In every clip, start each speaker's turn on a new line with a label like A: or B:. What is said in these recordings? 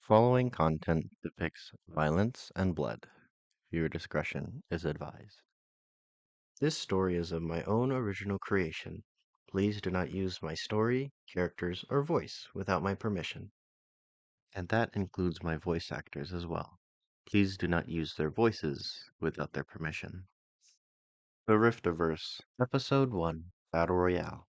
A: Following content depicts violence and blood. Viewer discretion is advised. This story is of my own original creation. Please do not use my story, characters, or voice without my permission. And that includes my voice actors as well. Please do not use their voices without their permission. The Riftiverse, Episode 1, Battle Royale.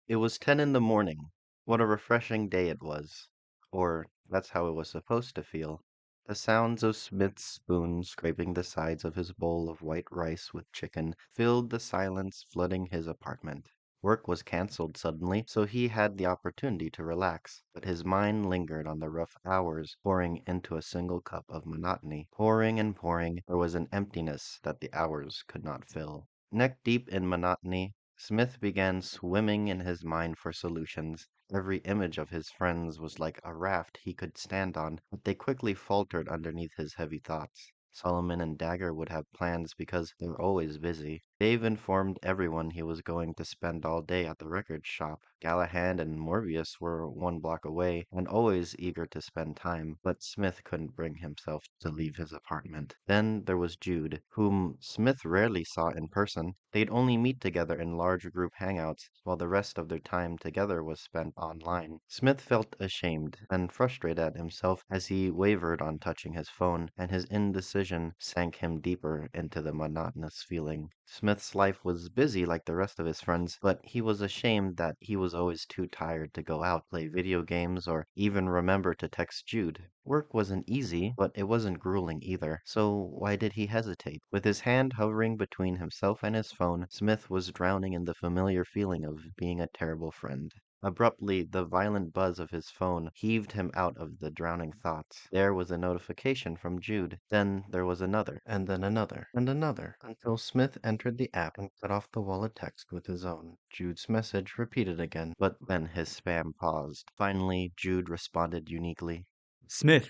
A: It was 10 in the morning. What a refreshing day it was. Or, that's how it was supposed to feel. The sounds of Smith's spoon scraping the sides of his bowl of white rice with chicken filled the silence flooding his apartment. Work was cancelled suddenly, so he had the opportunity to relax, but his mind lingered on the rough hours, pouring into a single cup of monotony. Pouring and pouring, there was an emptiness that the hours could not fill. Neck deep in monotony, Smith began swimming in his mind for solutions. Every image of his friends was like a raft he could stand on, but they quickly faltered underneath his heavy thoughts. Solomon and Dagger would have plans because they were always busy. Dave informed everyone he was going to spend all day at the record shop. Galahad and Morbius were 1 block away and always eager to spend time, but Smith couldn't bring himself to leave his apartment. Then there was Jude, whom Smith rarely saw in person. They'd only meet together in large group hangouts, while the rest of their time together was spent online. Smith felt ashamed and frustrated at himself as he wavered on touching his phone, and his indecision sank him deeper into the monotonous feeling. Smith's life was busy like the rest of his friends, but he was ashamed that he was always too tired to go out, play video games, or even remember to text Jude. Work wasn't easy, but it wasn't grueling either, so why did he hesitate? With his hand hovering between himself and his phone, Smith was drowning in the familiar feeling of being a terrible friend. Abruptly, the violent buzz of his phone heaved him out of the drowning thoughts. There was a notification from Jude. Then there was another, and then another, and another, until Smith entered the app and cut off the wallet text with his own. Jude's message repeated again, but then his spam paused. Finally, Jude responded uniquely.
B: Smith,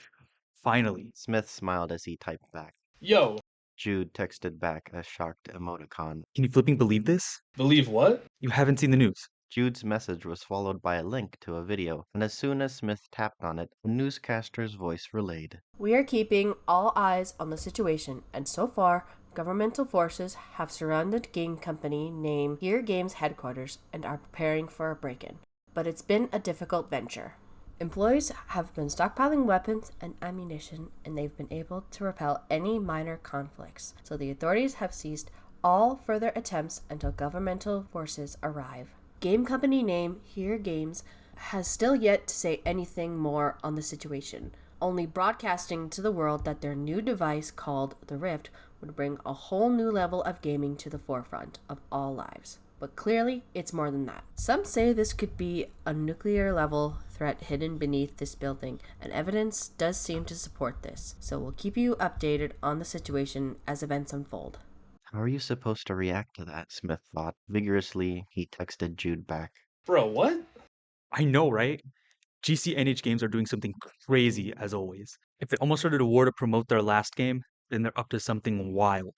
B: finally.
A: Smith smiled as he typed back.
C: Yo,
A: Jude texted back a shocked emoticon.
B: Can you flipping believe this?
C: believe what?
B: You haven't seen the news.
A: Jude's message was followed by a link to a video, and as soon as Smith tapped on it, the newscaster's voice relayed.
D: We are keeping all eyes on the situation, and so far, governmental forces have surrounded game company named Here Games headquarters and are preparing for a break-in. But it's been a difficult venture. Employees have been stockpiling weapons and ammunition, and they've been able to repel any minor conflicts. So the authorities have ceased all further attempts until governmental forces arrive. Game company name Here Games has still yet to say anything more on the situation, only broadcasting to the world that their new device called the Rift would bring a whole new level of gaming to the forefront of all lives. But clearly, it's more than that. Some say this could be a nuclear-level threat hidden beneath this building, and evidence does seem to support this. So we'll keep you updated on the situation as events unfold.
A: How are you supposed to react to that? Smith thought. Vigorously, he texted Jude back.
C: Bro, what?
B: I know, right? GCNH Games are doing something crazy, as always. If they almost started a war to promote their last game, then they're up to something wild.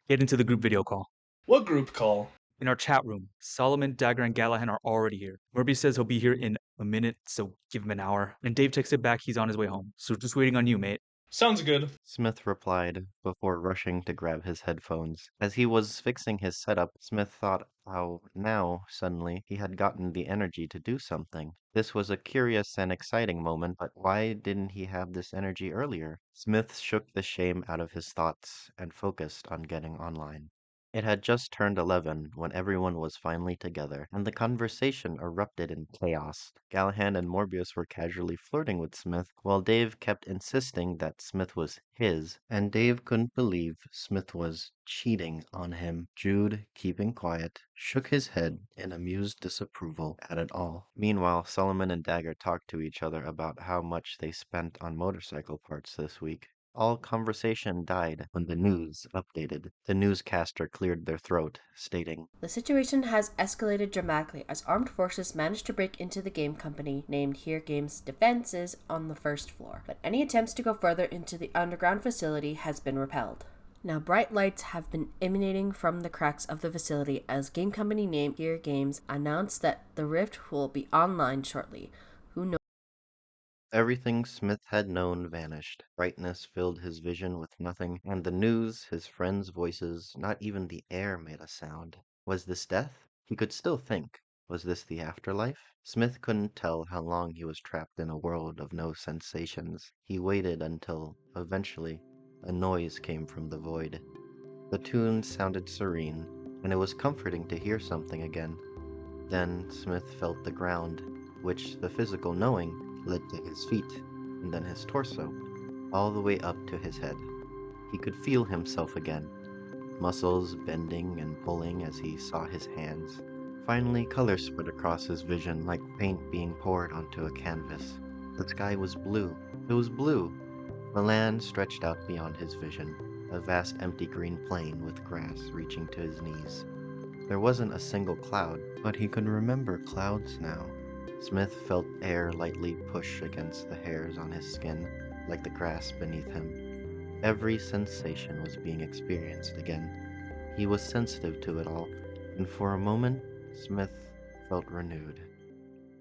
B: Get into the group video call.
C: What group call?
B: In our chat room, Solomon, Dagger, and Gallahan are already here. Murby says he'll be here in a minute, so give him an hour. And Dave texted back he's on his way home, so just waiting on you, mate.
C: Sounds good.
A: Smith replied before rushing to grab his headphones. As he was fixing his setup, Smith thought how now, suddenly, he had gotten the energy to do something. This was a curious and exciting moment, but why didn't he have this energy earlier? Smith shook the shame out of his thoughts and focused on getting online. It had just turned 11 when everyone was finally together, and the conversation erupted in chaos. Galahad and Morbius were casually flirting with Smith, while Dave kept insisting that Smith was his, and Dave couldn't believe Smith was cheating on him. Jude, keeping quiet, shook his head in amused disapproval at it all. Meanwhile, Solomon and Dagger talked to each other about how much they spent on motorcycle parts this week. All conversation died when the news updated. The newscaster cleared their throat, stating,
D: The situation has escalated dramatically as armed forces managed to break into the game company named Here Games defenses on the first floor, but any attempts to go further into the underground facility has been repelled. Now, bright lights have been emanating from the cracks of the facility as game company named Here Games announced that the Rift will be online shortly. Who knows
A: Everything Smith had known vanished. Brightness filled his vision with nothing, and the news, his friends' voices, not even the air made a sound. Was this death? He could still think. Was this the afterlife? Smith couldn't tell how long he was trapped in a world of no sensations. He waited until, eventually, a noise came from the void. The tune sounded serene, and it was comforting to hear something again. Then Smith felt the ground, which the physical knowing led to his feet, and then his torso, all the way up to his head. He could feel himself again, muscles bending and pulling as he saw his hands. Finally, color spread across his vision like paint being poured onto a canvas. The sky was blue. It was blue. The land stretched out beyond his vision, a vast empty green plain with grass reaching to his knees. There wasn't a single cloud, but he could remember clouds now. Smith felt air lightly push against the hairs on his skin, like the grass beneath him. Every sensation was being experienced again. He was sensitive to it all, and for a moment, Smith felt renewed.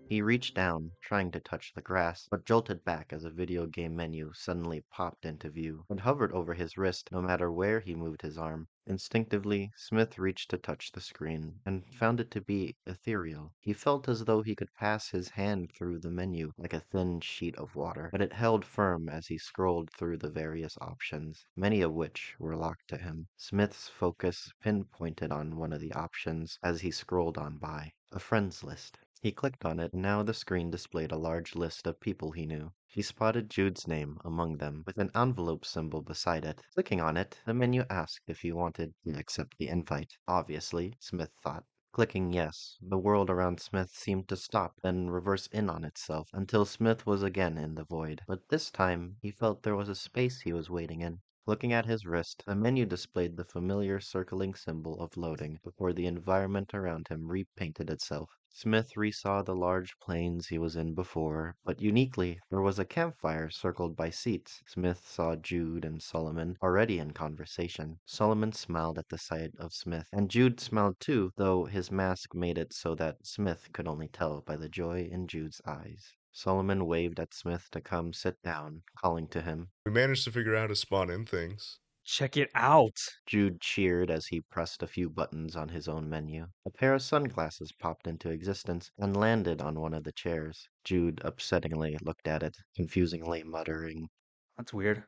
A: He reached down, trying to touch the grass, but jolted back as a video game menu suddenly popped into view and hovered over his wrist no matter where he moved his arm. Instinctively, Smith reached to touch the screen and found it to be ethereal. He felt as though he could pass his hand through the menu like a thin sheet of water, but it held firm as he scrolled through the various options, many of which were locked to him. Smith's focus pinpointed on one of the options as he scrolled on by, a friends list. He clicked on it, and now the screen displayed a large list of people he knew. He spotted Jude's name among them, with an envelope symbol beside it. Clicking on it, the menu asked if he wanted to accept the invite. Obviously, Smith thought. Clicking yes, the world around Smith seemed to stop, then reverse in on itself, until Smith was again in the void. But this time, he felt there was a space he was waiting in. Looking at his wrist, the menu displayed the familiar circling symbol of loading before the environment around him repainted itself. Smith resaw the large plains he was in before, but uniquely, there was a campfire circled by seats. Smith saw Jude and Solomon already in conversation. Solomon smiled at the sight of Smith, and Jude smiled too, though his mask made it so that Smith could only tell by the joy in Jude's eyes. Solomon waved at Smith to come sit down, calling to him.
E: We managed to figure out how to spawn in things.
B: Check it out.
A: Jude cheered as he pressed a few buttons on his own menu. A pair of sunglasses popped into existence and landed on one of the chairs. Jude upsettingly looked at it, confusingly muttering.
B: That's weird.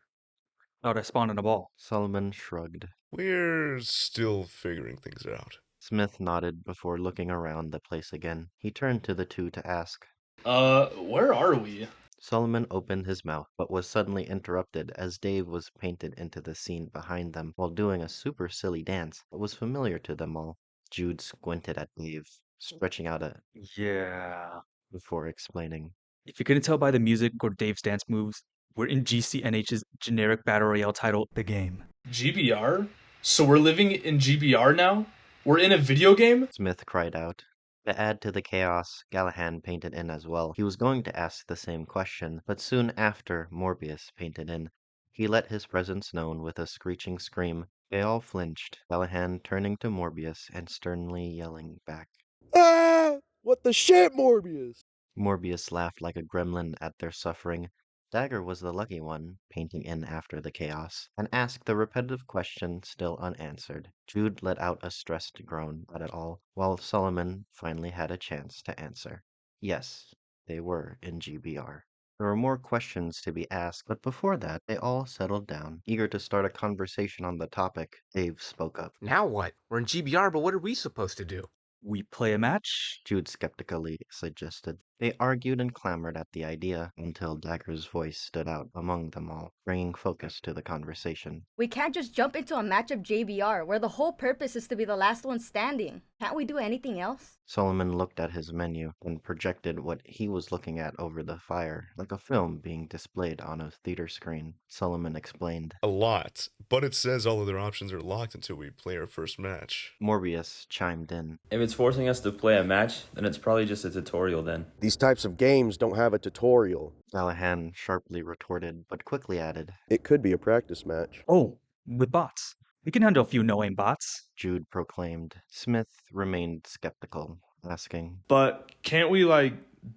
B: Thought I spawned in a ball.
A: Solomon shrugged.
E: We're still figuring things out.
A: Smith nodded before looking around the place again. He turned to the two to ask.
C: Where are we?
A: Solomon opened his mouth, but was suddenly interrupted as Dave was painted into the scene behind them while doing a super silly dance that was familiar to them all. Jude squinted at Dave, stretching out a
B: Yeah.
A: before explaining.
B: If you couldn't tell by the music or Dave's dance moves, we're in GCNH's generic battle royale title, The Game.
C: GBR? So we're living in GBR now? We're in a video game?
A: Smith cried out. To add to the chaos, Gallahan painted in as well. He was going to ask the same question, but soon after, Morbius painted in. He let his presence known with a screeching scream. They all flinched, Gallahan turning to Morbius and sternly yelling back.
F: Ah! What the shit, Morbius?
A: Morbius laughed like a gremlin at their suffering. Dagger was the lucky one, painting in after the chaos, and asked the repetitive question still unanswered. Jude let out a stressed groan at it all, while Solomon finally had a chance to answer. Yes, they were in GBR. There were more questions to be asked, but before that, they all settled down, eager to start a conversation on the topic. Dave spoke up.
G: Now what? We're in GBR, but what are we supposed to do?
B: We play a match?
A: Jude skeptically suggested. They argued and clamored at the idea until Dagger's voice stood out among them all, bringing focus to the conversation.
H: We can't just jump into a match of JBR where the whole purpose is to be the last one standing. Can't we do anything else?
A: Solomon looked at his menu and projected what he was looking at over the fire, like a film being displayed on a theater screen. Solomon explained.
E: A lot, but it says all other options are locked until we play our first match.
A: Morbius chimed in.
I: If it's forcing us to play a match, then it's probably just a tutorial then.
F: These types of games don't have a tutorial.
A: Gallahan sharply retorted, but quickly added.
F: It could be a practice match.
B: Oh, with bots. We can handle a few no-aim bots.
A: Jude proclaimed. Smith remained skeptical, asking.
C: But can't we,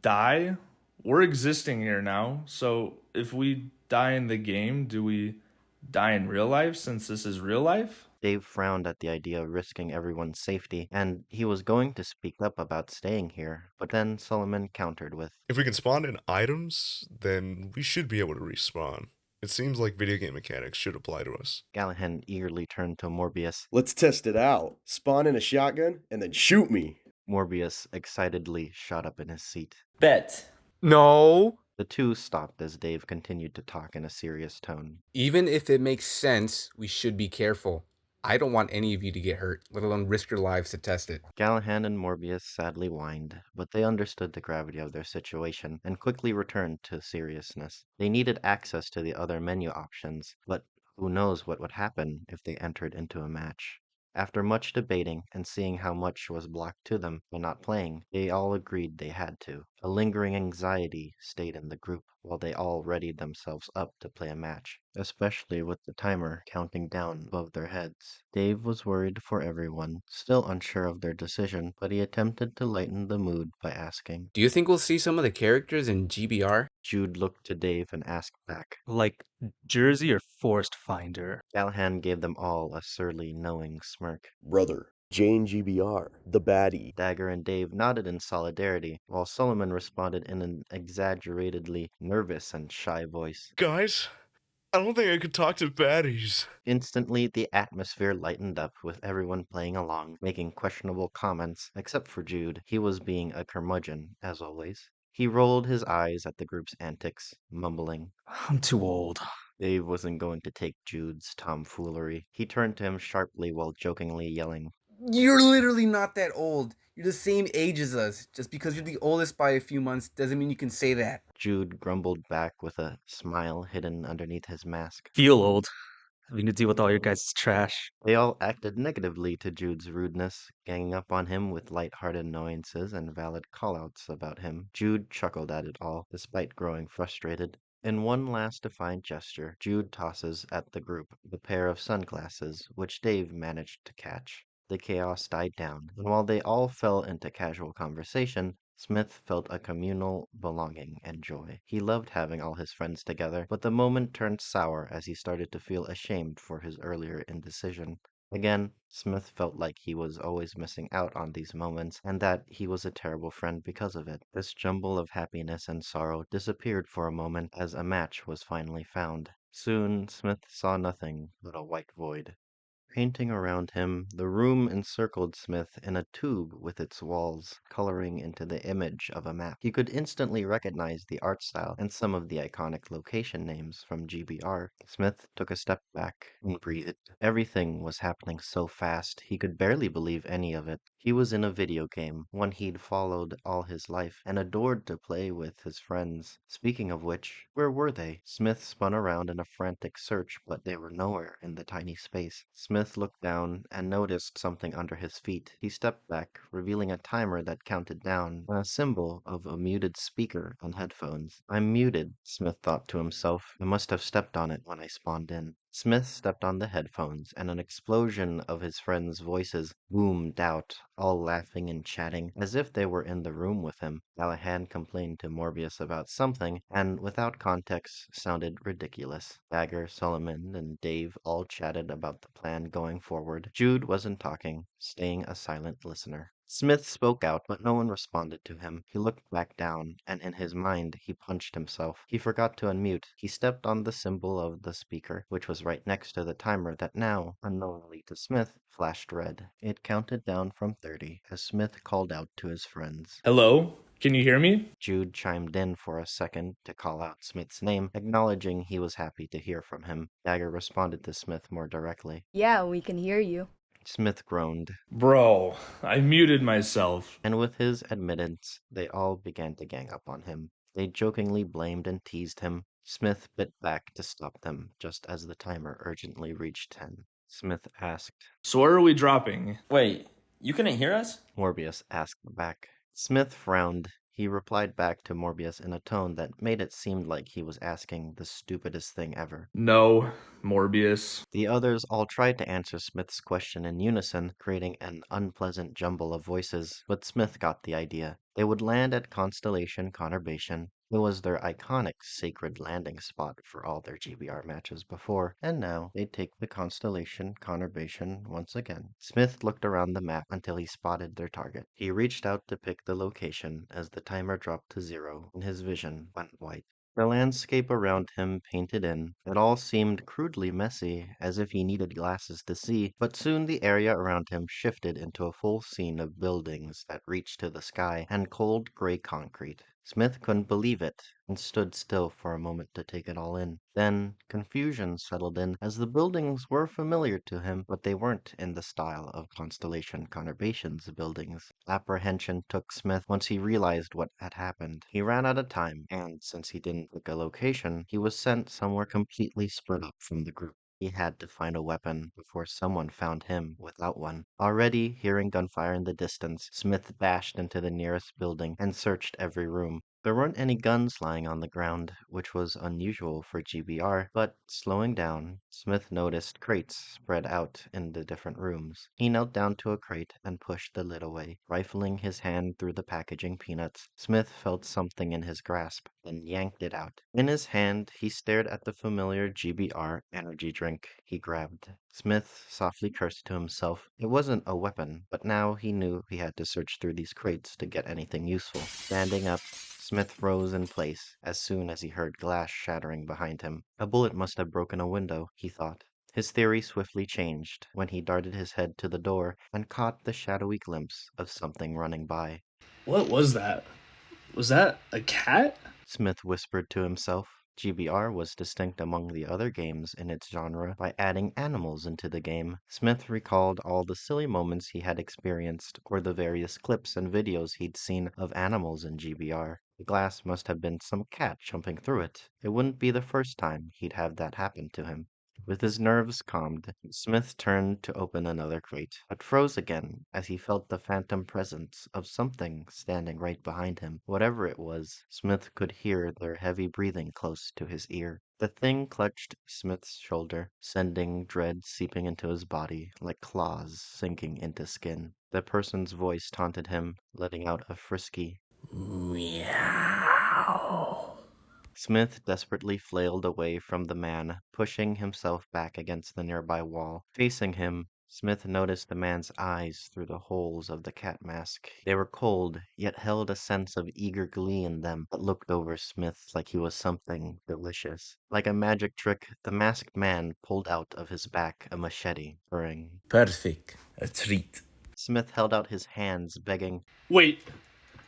C: die? We're existing here now, so if we die in the game, do we die in real life since this is real life?
A: Dave frowned at the idea of risking everyone's safety, and he was going to speak up about staying here, but then Solomon countered with,
E: If we can spawn in items, then we should be able to respawn. It seems like video game mechanics should apply to us.
A: Gallahan eagerly turned to Morbius.
F: Let's test it out. Spawn in a shotgun and then shoot me.
A: Morbius excitedly shot up in his seat.
I: Bet.
G: No.
A: The two stopped as Dave continued to talk in a serious tone.
G: Even if it makes sense, we should be careful. I don't want any of you to get hurt, let alone risk your lives to test it.
A: Gallahan and Morbius sadly whined, but they understood the gravity of their situation and quickly returned to seriousness. They needed access to the other menu options, but who knows what would happen if they entered into a match. After much debating and seeing how much was blocked to them by not playing, they all agreed they had to. A lingering anxiety stayed in the group while they all readied themselves up to play a match, especially with the timer counting down above their heads. Dave was worried for everyone, still unsure of their decision, but he attempted to lighten the mood by asking,
G: Do you think we'll see some of the characters in GBR?
A: Jude looked to Dave and asked back.
B: Like Jersey or Forest Finder?
A: Callahan gave them all a surly, knowing smirk.
F: Brother, Jane GBR, the baddie.
A: Dagger and Dave nodded in solidarity, while Solomon responded in an exaggeratedly nervous and shy voice.
E: Guys, I don't think I could talk to baddies.
A: Instantly, the atmosphere lightened up with everyone playing along, making questionable comments, except for Jude. He was being a curmudgeon, as always. He rolled his eyes at the group's antics, mumbling.
B: I'm too old.
A: Dave wasn't going to take Jude's tomfoolery. He turned to him sharply while jokingly yelling,
G: You're literally not that old. You're the same age as us. Just because you're the oldest by a few months doesn't mean you can say that.
A: Jude grumbled back with a smile hidden underneath his mask.
B: Feel old. Having to deal with all your guys' trash.
A: They all acted negatively to Jude's rudeness, ganging up on him with light-hearted annoyances and valid callouts about him. Jude chuckled at it all, despite growing frustrated. In one last defiant gesture, Jude tosses at the group the pair of sunglasses, which Dave managed to catch. The chaos died down, and while they all fell into casual conversation, Smith felt a communal belonging and joy. He loved having all his friends together, but the moment turned sour as he started to feel ashamed for his earlier indecision. Again, Smith felt like he was always missing out on these moments, and that he was a terrible friend because of it. This jumble of happiness and sorrow disappeared for a moment as a match was finally found. Soon, Smith saw nothing but a white void. Painting around him, the room encircled Smith in a tube with its walls coloring into the image of a map. He could instantly recognize the art style and some of the iconic location names from GBR. Smith took a step back and breathed. Everything was happening so fast, he could barely believe any of it. He was in a video game, one he'd followed all his life and adored to play with his friends. Speaking of which, where were they? Smith spun around in a frantic search, but they were nowhere in the tiny space. Smith looked down and noticed something under his feet. He stepped back, revealing a timer that counted down and a symbol of a muted speaker on headphones. I'm muted, Smith thought to himself. I must have stepped on it when I spawned in. Smith stepped on the headphones, and an explosion of his friends' voices boomed out, all laughing and chatting, as if they were in the room with him. Callahan complained to Morbius about something, and without context, sounded ridiculous. Dagger, Solomon, and Dave all chatted about the plan going forward. Jude wasn't talking, staying a silent listener. Smith spoke out, but no one responded to him. He looked back down, and in his mind, he punched himself. He forgot to unmute. He stepped on the symbol of the speaker, which was right next to the timer that now, unknowingly to Smith, flashed red. It counted down from 30 as Smith called out to his friends.
C: Hello? Can you hear me?
A: Jude chimed in for a second to call out Smith's name, acknowledging he was happy to hear from him. Dagger responded to Smith more directly.
H: Yeah, we can hear you.
A: Smith groaned.
C: Bro, I muted myself.
A: And with his admittance, they all began to gang up on him. They jokingly blamed and teased him. Smith bit back to stop them, just as the timer urgently reached 10. Smith asked,
C: So where are we dropping?
I: Wait, you couldn't hear us?
A: Morbius asked back. Smith frowned. He replied back to Morbius in a tone that made it seem like he was asking the stupidest thing ever.
C: No, Morbius.
A: The others all tried to answer Smith's question in unison, creating an unpleasant jumble of voices, but Smith got the idea. They would land at Constellation Conurbation, It was their iconic sacred landing spot for all their GBR matches before, and now they'd take the constellation conurbation once again. Smith looked around the map until he spotted their target. He reached out to pick the location as the timer dropped to 0 and his vision went white. The landscape around him painted in, it all seemed crudely messy, as if he needed glasses to see, but soon the area around him shifted into a full scene of buildings that reached to the sky and cold gray concrete. Smith couldn't believe it and stood still for a moment to take it all in. Then confusion settled in as the buildings were familiar to him, but they weren't in the style of Constellation Conurbation's buildings. Apprehension took Smith once he realized what had happened. He ran out of time, and since he didn't pick a location, he was sent somewhere completely split up from the group. He had to find a weapon before someone found him without one. Already hearing gunfire in the distance, Smith bashed into the nearest building and searched every room. There weren't any guns lying on the ground, which was unusual for GBR, but slowing down, Smith noticed crates spread out in the different rooms. He knelt down to a crate and pushed the lid away. Rifling his hand through the packaging peanuts, Smith felt something in his grasp, then yanked it out. In his hand, he stared at the familiar GBR energy drink he grabbed. Smith softly cursed to himself. It wasn't a weapon, but now he knew he had to search through these crates to get anything useful. Standing up, Smith rose in place as soon as he heard glass shattering behind him. A bullet must have broken a window, he thought. His theory swiftly changed when he darted his head to the door and caught the shadowy glimpse of something running by.
C: What was that? Was that a cat?
A: Smith whispered to himself. GBR was distinct among the other games in its genre by adding animals into the game. Smith recalled all the silly moments he had experienced or the various clips and videos he'd seen of animals in GBR. The glass must have been some cat jumping through it. It wouldn't be the first time he'd have that happen to him. With his nerves calmed, Smith turned to open another crate, but froze again as he felt the phantom presence of something standing right behind him. Whatever it was, Smith could hear their heavy breathing close to his ear. The thing clutched Smith's shoulder, sending dread seeping into his body like claws sinking into skin. The person's voice taunted him, letting out a frisky meow. Smith desperately flailed away from the man, pushing himself back against the nearby wall. Facing him, Smith noticed the man's eyes through the holes of the cat mask. They were cold, yet held a sense of eager glee in them that looked over Smith like he was something delicious. Like a magic trick, the masked man pulled out of his back a machete, purring.
J: Perfect. A treat.
A: Smith held out his hands, begging,
C: Wait,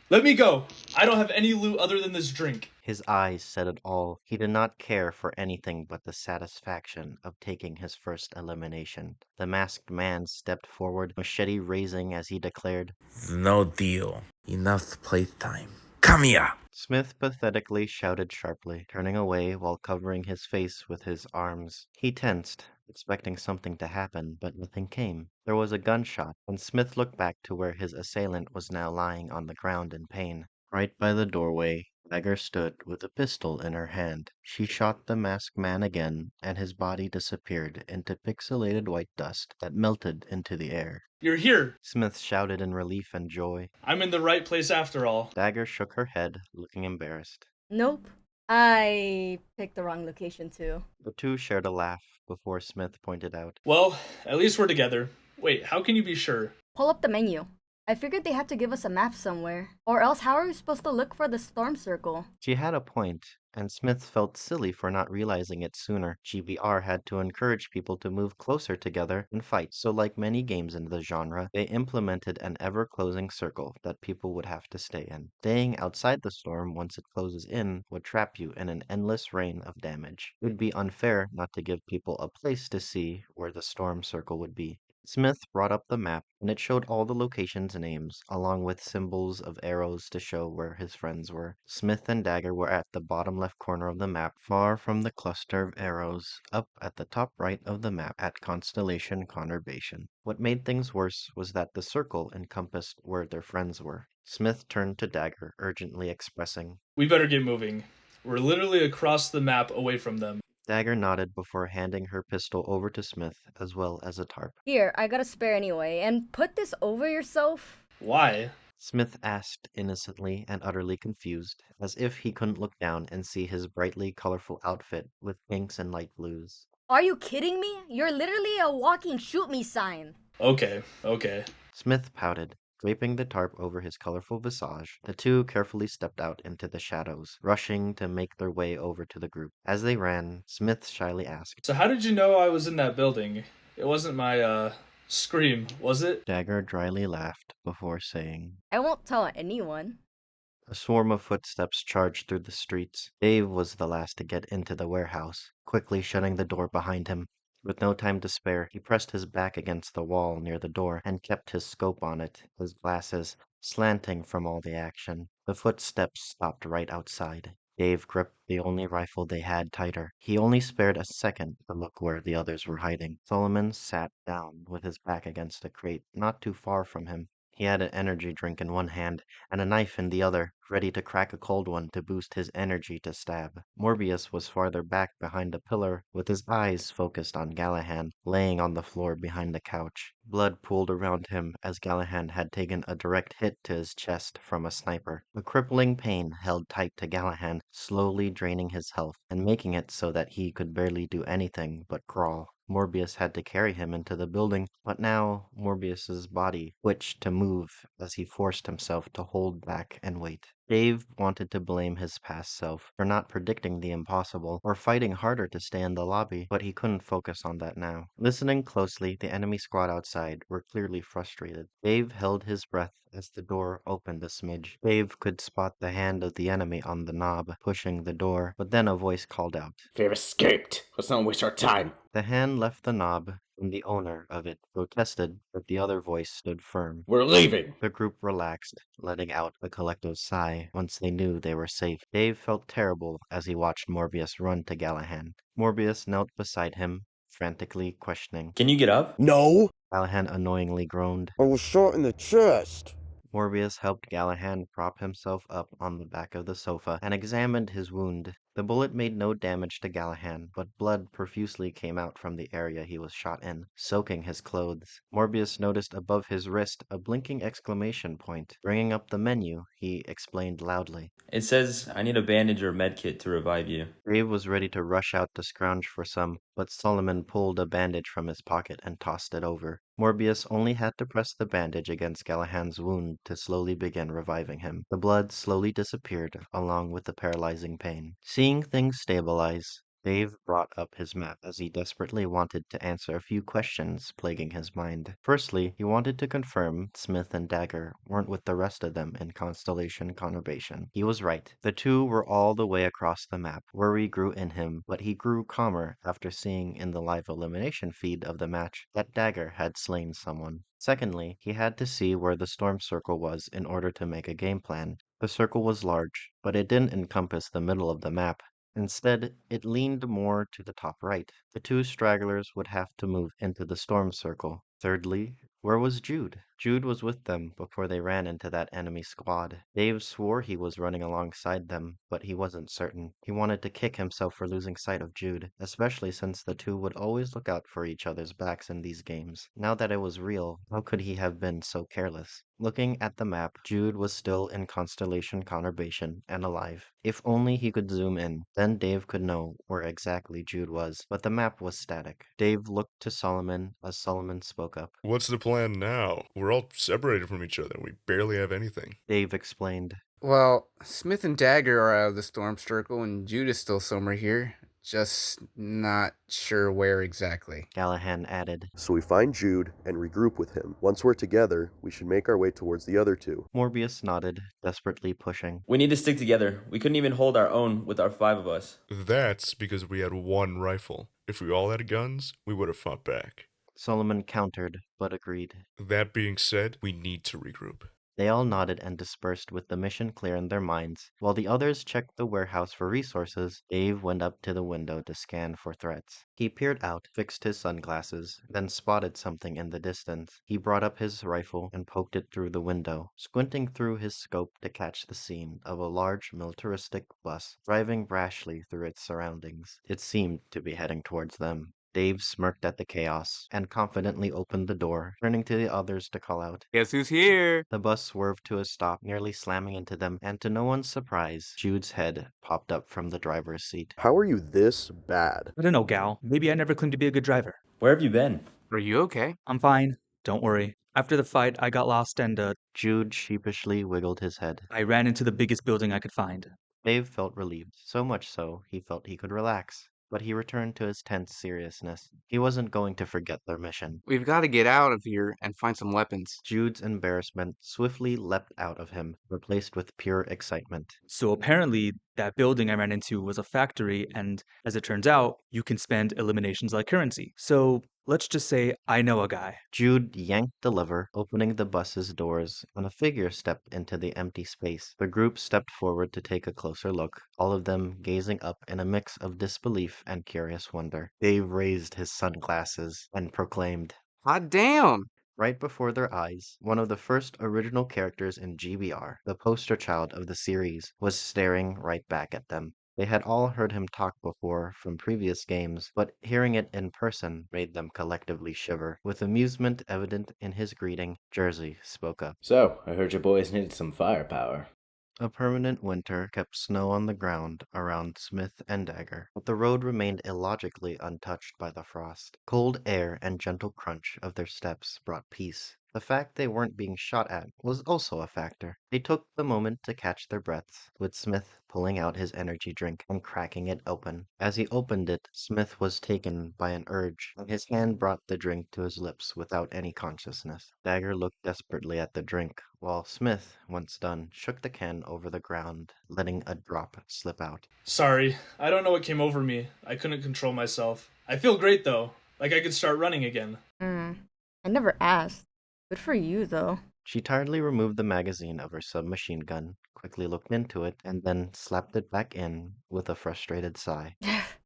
C: let me go. I don't have any loot other than this drink.
A: His eyes said it all. He did not care for anything but the satisfaction of taking his first elimination. The masked man stepped forward, machete raising as he declared,
J: No deal. Enough playtime. Come here!
A: Smith pathetically shouted sharply, turning away while covering his face with his arms. He tensed, expecting something to happen, but nothing came. There was a gunshot, and Smith looked back to where his assailant was now lying on the ground in pain. Right by the doorway, Dagger stood with a pistol in her hand. She shot the masked man again, and his body disappeared into pixelated white dust that melted into the air.
C: You're here.
A: Smith shouted in relief and joy.
C: I'm in the right place after all.
A: Dagger shook her head, looking embarrassed.
H: Nope. I picked the wrong location too.
A: The two shared a laugh before Smith pointed out,
C: Well, at least we're together. Wait, how can you be sure?
H: Pull up the menu. I figured they had to give us a map somewhere. Or else how are we supposed to look for the storm circle?
A: She had a point, and Smith felt silly for not realizing it sooner. GBR had to encourage people to move closer together and fight, so like many games in the genre, they implemented an ever-closing circle that people would have to stay in. Staying outside the storm once it closes in would trap you in an endless rain of damage. It would be unfair not to give people a place to see where the storm circle would be. Smith brought up the map, and it showed all the locations' names, along with symbols of arrows to show where his friends were. Smith and Dagger were at the bottom left corner of the map, far from the cluster of arrows, up at the top right of the map at Constellation Conurbation. What made things worse was that the circle encompassed where their friends were. Smith turned to Dagger, urgently expressing,
C: We better get moving. We're literally across the map away from them.
A: Dagger nodded before handing her pistol over to Smith, as well as a tarp.
H: Here, I got a spare anyway, and put this over yourself.
C: Why?
A: Smith asked innocently and utterly confused, as if he couldn't look down and see his brightly colorful outfit with pinks and light blues.
H: Are you kidding me? You're literally a walking shoot me sign.
C: Okay.
A: Smith pouted. Draping the tarp over his colorful visage, the two carefully stepped out into the shadows, rushing to make their way over to the group. As they ran, Smith shyly asked,
C: So how did you know I was in that building? It wasn't my, scream, was it?
A: Dagger dryly laughed before saying,
H: I won't tell anyone.
A: A swarm of footsteps charged through the streets. Dave was the last to get into the warehouse, quickly shutting the door behind him. With no time to spare, he pressed his back against the wall near the door and kept his scope on it, his glasses slanting from all the action. The footsteps stopped right outside. Dave gripped the only rifle they had tighter. He only spared a second to look where the others were hiding. Solomon sat down with his back against a crate not too far from him. He had an energy drink in one hand and a knife in the other, ready to crack a cold one to boost his energy to stab. Morbius was farther back behind a pillar, with his eyes focused on Galahad, laying on the floor behind the couch. Blood pooled around him as Galahad had taken a direct hit to his chest from a sniper. A crippling pain held tight to Galahad, slowly draining his health and making it so that he could barely do anything but crawl. Morbius had to carry him into the building, but now Morbius's body twitched to move as he forced himself to hold back and wait. Dave wanted to blame his past self for not predicting the impossible or fighting harder to stay in the lobby, but he couldn't focus on that now. Listening closely, the enemy squad outside were clearly frustrated. Dave held his breath as the door opened a smidge. Dave could spot the hand of the enemy on the knob, pushing the door, but then a voice called out,
F: They've escaped. Let's not waste our time.
A: The hand left the knob, and the owner of it protested, but the other voice stood firm.
F: We're leaving.
A: The group relaxed, letting out a collective sigh once they knew they were safe. Dave felt terrible as he watched Morbius run to Galahad. Morbius knelt beside him, frantically questioning.
I: Can you get up?
F: No.
A: Galahad annoyingly groaned.
F: I was shot in the chest.
A: Morbius helped Galahad prop himself up on the back of the sofa and examined his wound. The bullet made no damage to Galahad, but blood profusely came out from the area he was shot in, soaking his clothes. Morbius noticed above his wrist a blinking exclamation point. Bringing up the menu, he explained loudly.
I: It says I need a bandage or med kit to revive you.
A: Dave was ready to rush out to scrounge for some, but Solomon pulled a bandage from his pocket and tossed it over. Morbius only had to press the bandage against Galahad's wound to slowly begin reviving him. The blood slowly disappeared, along with the paralyzing pain. Seeing things stabilize, Dave brought up his map as he desperately wanted to answer a few questions plaguing his mind. Firstly, he wanted to confirm Smith and Dagger weren't with the rest of them in Constellation Conurbation. He was right. The two were all the way across the map. Worry grew in him, but he grew calmer after seeing in the live elimination feed of the match that Dagger had slain someone. Secondly, he had to see where the storm circle was in order to make a game plan. The circle was large, but it didn't encompass the middle of the map. Instead, it leaned more to the top right. The two stragglers would have to move into the storm circle. Thirdly, where was Jude? Jude was with them before they ran into that enemy squad. Dave swore he was running alongside them, but he wasn't certain. He wanted to kick himself for losing sight of Jude, especially since the two would always look out for each other's backs in these games. Now that it was real, how could he have been so careless? Looking at the map, Jude was still in Constellation Conurbation and alive. If only he could zoom in, then Dave could know where exactly Jude was, but the map was static. Dave looked to Solomon as Solomon spoke up.
E: What's the plan now? We're all separated from each other. We barely have anything.
A: Dave explained.
G: Well, Smith and Dagger are out of the storm circle, and Jude is still somewhere here. Just not sure where exactly.
A: Galahad added.
F: So we find Jude and regroup with him. Once we're together, we should make our way towards the other two.
A: Morbius nodded, desperately pushing.
I: We need to stick together. We couldn't even hold our own with our 5 of us.
E: That's because we had one rifle. If we all had guns, we would have fought back.
A: Solomon countered, but agreed.
E: That being said, we need to regroup.
A: They all nodded and dispersed with the mission clear in their minds. While the others checked the warehouse for resources, Dave went up to the window to scan for threats. He peered out, fixed his sunglasses, then spotted something in the distance. He brought up his rifle and poked it through the window, squinting through his scope to catch the scene of a large militaristic bus driving rashly through its surroundings. It seemed to be heading towards them. Dave smirked at the chaos and confidently opened the door, turning to the others to call out.
G: Guess who's here?
A: The bus swerved to a stop, nearly slamming into them, and to no one's surprise, Jude's head popped up from the driver's seat.
F: How are you this bad?
B: I don't know, gal. Maybe I never claimed to be a good driver.
I: Where have you been?
G: Are you okay?
B: I'm fine. Don't worry. After the fight, I got lost and,
A: Jude sheepishly wiggled his head.
B: I ran into the biggest building I could find.
A: Dave felt relieved, so much so he felt he could relax. But he returned to his tense seriousness. He wasn't going to forget their mission.
G: We've got to get out of here and find some weapons.
A: Jude's embarrassment swiftly leapt out of him, replaced with pure excitement.
B: So apparently, that building I ran into was a factory, and as it turns out, you can spend eliminations like currency. So let's just say I know a guy.
A: Jude yanked the lever, opening the bus's doors, and a figure stepped into the empty space. The group stepped forward to take a closer look, all of them gazing up in a mix of disbelief and curious wonder. Dave raised his sunglasses and proclaimed,
G: Hot damn!
A: Right before their eyes, one of the first original characters in GBR, the poster child of the series, was staring right back at them. They had all heard him talk before from previous games, but hearing it in person made them collectively shiver. With amusement evident in his greeting, Jersey spoke up.
J: So, I heard your boys needed some firepower.
A: A permanent winter kept snow on the ground around Smith and Dagger, but the road remained illogically untouched by the frost. Cold air and gentle crunch of their steps brought peace. The fact they weren't being shot at was also a factor. They took the moment to catch their breaths, with Smith pulling out his energy drink and cracking it open. As he opened it, Smith was taken by an urge, and his hand brought the drink to his lips without any consciousness. Dagger looked desperately at the drink, while Smith, once done, shook the can over the ground, letting a drop slip out.
C: Sorry, I don't know what came over me. I couldn't control myself. I feel great though, like I could start running again.
H: I never asked. Good for you, though.
A: She tiredly removed the magazine of her submachine gun, quickly looked into it, and then slapped it back in with a frustrated sigh.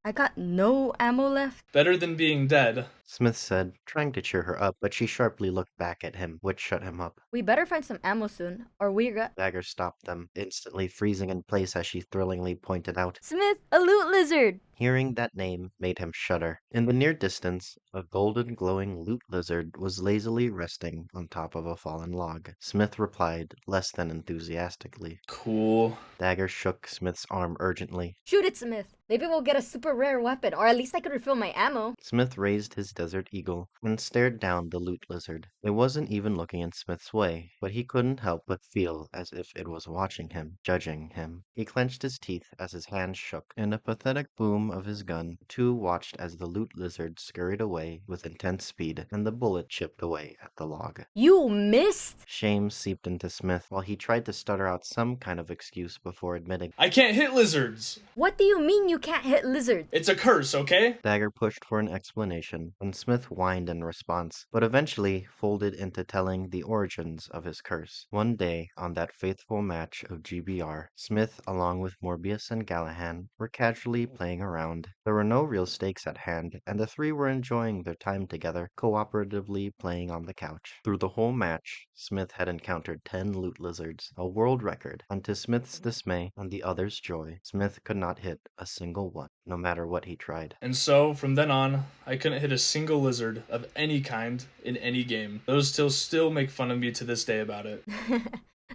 H: I got no ammo left.
C: Better than being dead.
A: Smith said, trying to cheer her up, but she sharply looked back at him, which shut him up.
H: We better find some ammo soon, or we got...
A: Dagger stopped them, instantly freezing in place as she thrillingly pointed out.
H: Smith, a loot lizard!
A: Hearing that name made him shudder. In the near distance, a golden glowing loot lizard was lazily resting on top of a fallen log. Smith replied, less than enthusiastically.
C: Cool.
A: Dagger shook Smith's arm urgently.
H: Shoot it, Smith! Maybe we'll get a super rare weapon, or at least I could refill my ammo.
A: Smith raised his desert eagle and stared down the loot lizard. It wasn't even looking in Smith's way, but he couldn't help but feel as if it was watching him, judging him. He clenched his teeth as his hands shook. In a pathetic boom of his gun, the two watched as the loot lizard scurried away with intense speed, and the bullet chipped away at the log.
H: You missed?
A: Shame seeped into Smith while he tried to stutter out some kind of excuse before admitting,
C: I can't hit lizards!
H: What do you mean you can't hit lizards?
C: It's a curse, okay?
A: Dagger pushed for an explanation, and Smith whined in response, but eventually folded into telling the origins of his curse. One day, on that faithful match of GBR, Smith, along with Morbius and Gallahan, were casually playing around. There were no real stakes at hand, and the three were enjoying their time together, cooperatively playing on the couch. Through the whole match, Smith had encountered 10 loot lizards, a world record, and to Smith's dismay and the others' joy, Smith could not hit a single one, no matter what he tried.
C: And so, from then on, I couldn't hit a single lizard of any kind in any game. Those still make fun of me to this day about it.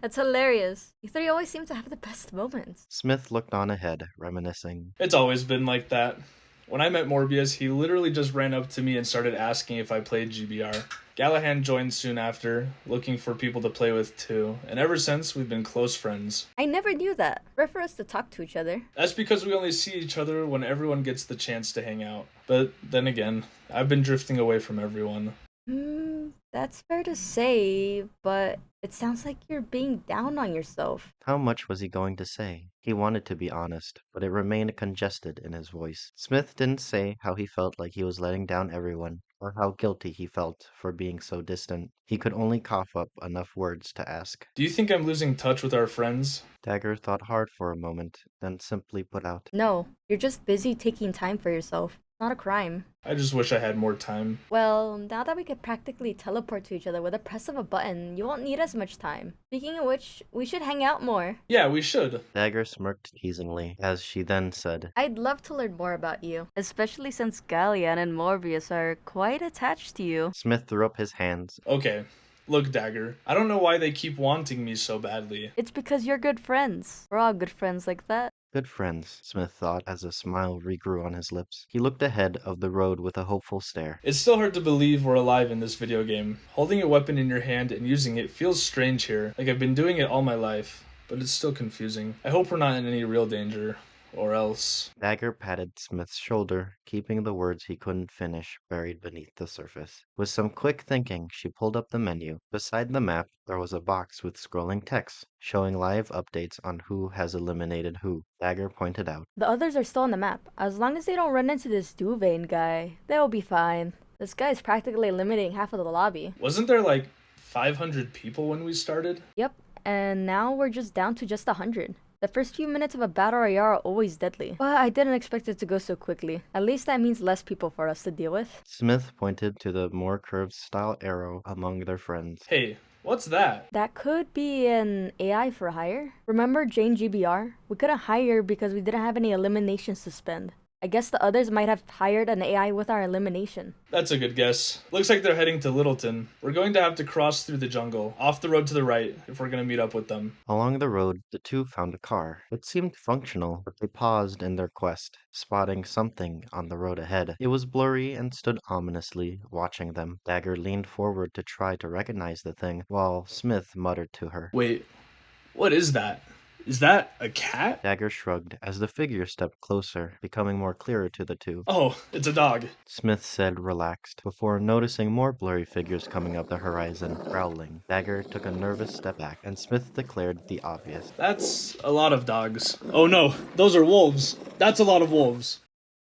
H: That's hilarious. You three always seem to have the best moments.
A: Smith looked on ahead, reminiscing.
C: It's always been like that. When I met Morbius, he literally just ran up to me and started asking if I played GBR. Gallahan joined soon after, looking for people to play with too, and ever since, we've been close friends.
H: I never knew that. Rare for us to talk to each other.
C: That's because we only see each other when everyone gets the chance to hang out. But then again, I've been drifting away from everyone.
H: That's fair to say, but it sounds like you're being down on yourself.
A: How much was he going to say? He wanted to be honest, but it remained congested in his voice. Smith didn't say how he felt like he was letting down everyone, or how guilty he felt for being so distant. He could only cough up enough words to ask.
C: Do you think I'm losing touch with our friends?
A: Dagger thought hard for a moment, then simply put out,
H: No, you're just busy taking time for yourself. Not a crime.
C: I just wish I had more time.
H: Well, now that we could practically teleport to each other with a press of a button, you won't need as much time. Speaking of which, we should hang out more.
C: Yeah, we should.
A: Dagger smirked teasingly as she then said,
H: I'd love to learn more about you, especially since Gallian and Morbius are quite attached to you.
A: Smith threw up his hands.
C: Okay. Look, Dagger, I don't know why they keep wanting me so badly.
H: It's because you're good friends. We're all good friends like that.
A: Good friends, Smith thought as a smile regrew on his lips. He looked ahead of the road with a hopeful stare.
C: It's still hard to believe we're alive in this video game. Holding a weapon in your hand and using it feels strange here, like I've been doing it all my life, but it's still confusing. I hope we're not in any real danger. Or else.
A: Dagger patted Smith's shoulder, keeping the words he couldn't finish buried beneath the surface. With some quick thinking, she pulled up the menu. Beside the map, there was a box with scrolling text, showing live updates on who has eliminated who. Dagger pointed out.
H: The others are still on the map. As long as they don't run into this Duvain guy, they'll be fine. This guy's practically eliminating half of the lobby.
C: Wasn't there like 500 people when we started?
H: Yep, and now we're just down to just 100. The first few minutes of a battle royale are always deadly, but I didn't expect it to go so quickly. At least that means less people for us to deal with.
A: Smith pointed to the more curved style arrow among their friends.
C: Hey, what's that?
H: That could be an AI for hire. Remember Jane GBR? We couldn't hire because we didn't have any eliminations to spend. I guess the others might have hired an AI with our elimination.
C: That's a good guess. Looks like they're heading to Littleton. We're going to have to cross through the jungle, off the road to the right, if we're going to meet up with them.
A: Along the road, the two found a car. It seemed functional, but they paused in their quest, spotting something on the road ahead. It was blurry and stood ominously, watching them. Dagger leaned forward to try to recognize the thing, while Smith muttered to her.
C: Wait, what is that? Is that a cat?
A: Dagger shrugged as the figure stepped closer, becoming more clearer to the two.
C: Oh, it's a dog.
A: Smith said, relaxed, before noticing more blurry figures coming up the horizon, growling. Dagger took a nervous step back, and Smith declared the obvious.
C: That's a lot of dogs. Oh no, those are wolves. That's a lot of wolves.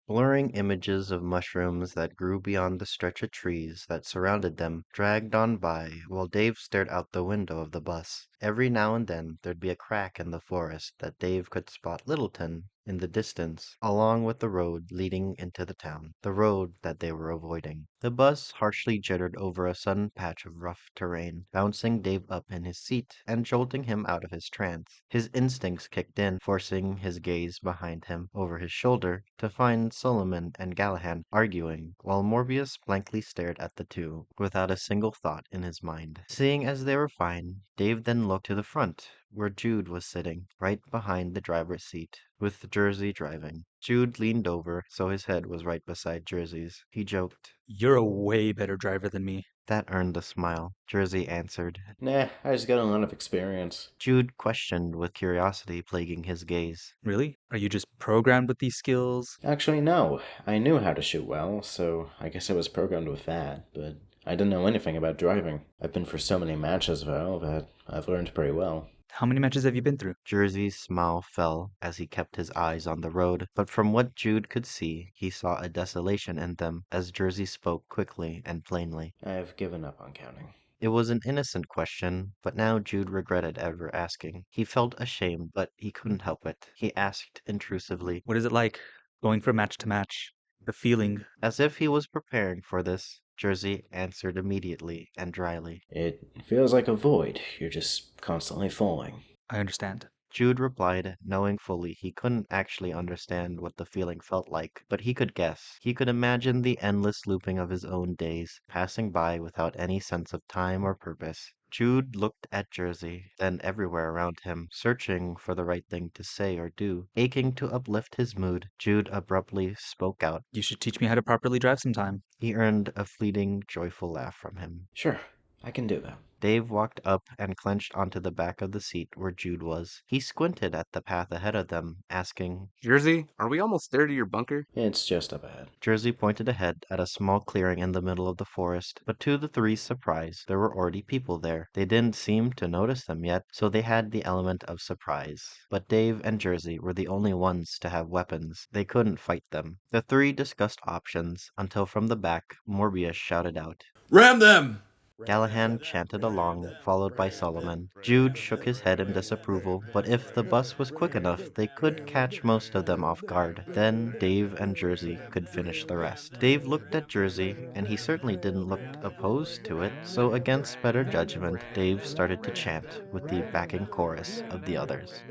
A: Blurring images of mushrooms that grew beyond the stretch of trees that surrounded them dragged on by while Dave stared out the window of the bus. Every now and then there'd be a crack in the forest that Dave could spot Littleton in the distance, along with the road leading into the town, the road that they were avoiding. The bus harshly jittered over a sudden patch of rough terrain, bouncing Dave up in his seat and jolting him out of his trance. His instincts kicked in, forcing his gaze behind him, over his shoulder, to find Solomon and Galahad arguing, while Morbius blankly stared at the two, without a single thought in his mind. Seeing as they were fine, Dave then looked to the front, where Jude was sitting, right behind the driver's seat, with Jersey driving. Jude leaned over, so his head was right beside Jersey's. He joked,
B: You're a way better driver than me.
A: That earned a smile. Jersey answered,
J: Nah, I just got a lot of experience.
A: Jude questioned with curiosity plaguing his gaze.
B: Really? Are you just programmed with these skills?
J: Actually, no. I knew how to shoot well, so I guess I was programmed with that, but I didn't know anything about driving. I've been for so many matches, though, that I've learned pretty well.
B: How many matches have you been through?
A: Jersey's smile fell as he kept his eyes on the road, but from what Jude could see, he saw a desolation in them as Jersey spoke quickly and plainly.
J: I've given up on counting.
A: It was an innocent question, but now Jude regretted ever asking. He felt ashamed, but he couldn't help it. He asked intrusively,
B: What is it like, going from match to match? The feeling.
A: As if he was preparing for this, Jersey answered immediately and dryly.
J: It feels like a void. You're just constantly falling.
B: I understand.
A: Jude replied, knowing fully he couldn't actually understand what the feeling felt like, but he could guess. He could imagine the endless looping of his own days, passing by without any sense of time or purpose. Jude looked at Jersey, then everywhere around him, searching for the right thing to say or do. Aching to uplift his mood, Jude abruptly spoke out.
B: You should teach me how to properly drive sometime.
A: He earned a fleeting, joyful laugh from him.
J: Sure, I can do that.
A: Dave walked up and clenched onto the back of the seat where Jude was. He squinted at the path ahead of them, asking,
G: Jersey, are we almost there to your bunker?
J: It's just up ahead.
A: Jersey pointed ahead at a small clearing in the middle of the forest, but to the three's surprise, there were already people there. They didn't seem to notice them yet, so they had the element of surprise. But Dave and Jersey were the only ones to have weapons. They couldn't fight them. The three discussed options until from the back, Morbius shouted out,
C: Ram them!
A: Callahan chanted along, followed by Solomon. Jude shook his head in disapproval, but if the bus was quick enough, they could catch most of them off guard. Then Dave and Jersey could finish the rest. Dave looked at Jersey, and he certainly didn't look opposed to it, so against better judgment, Dave started to chant with the backing chorus of the others.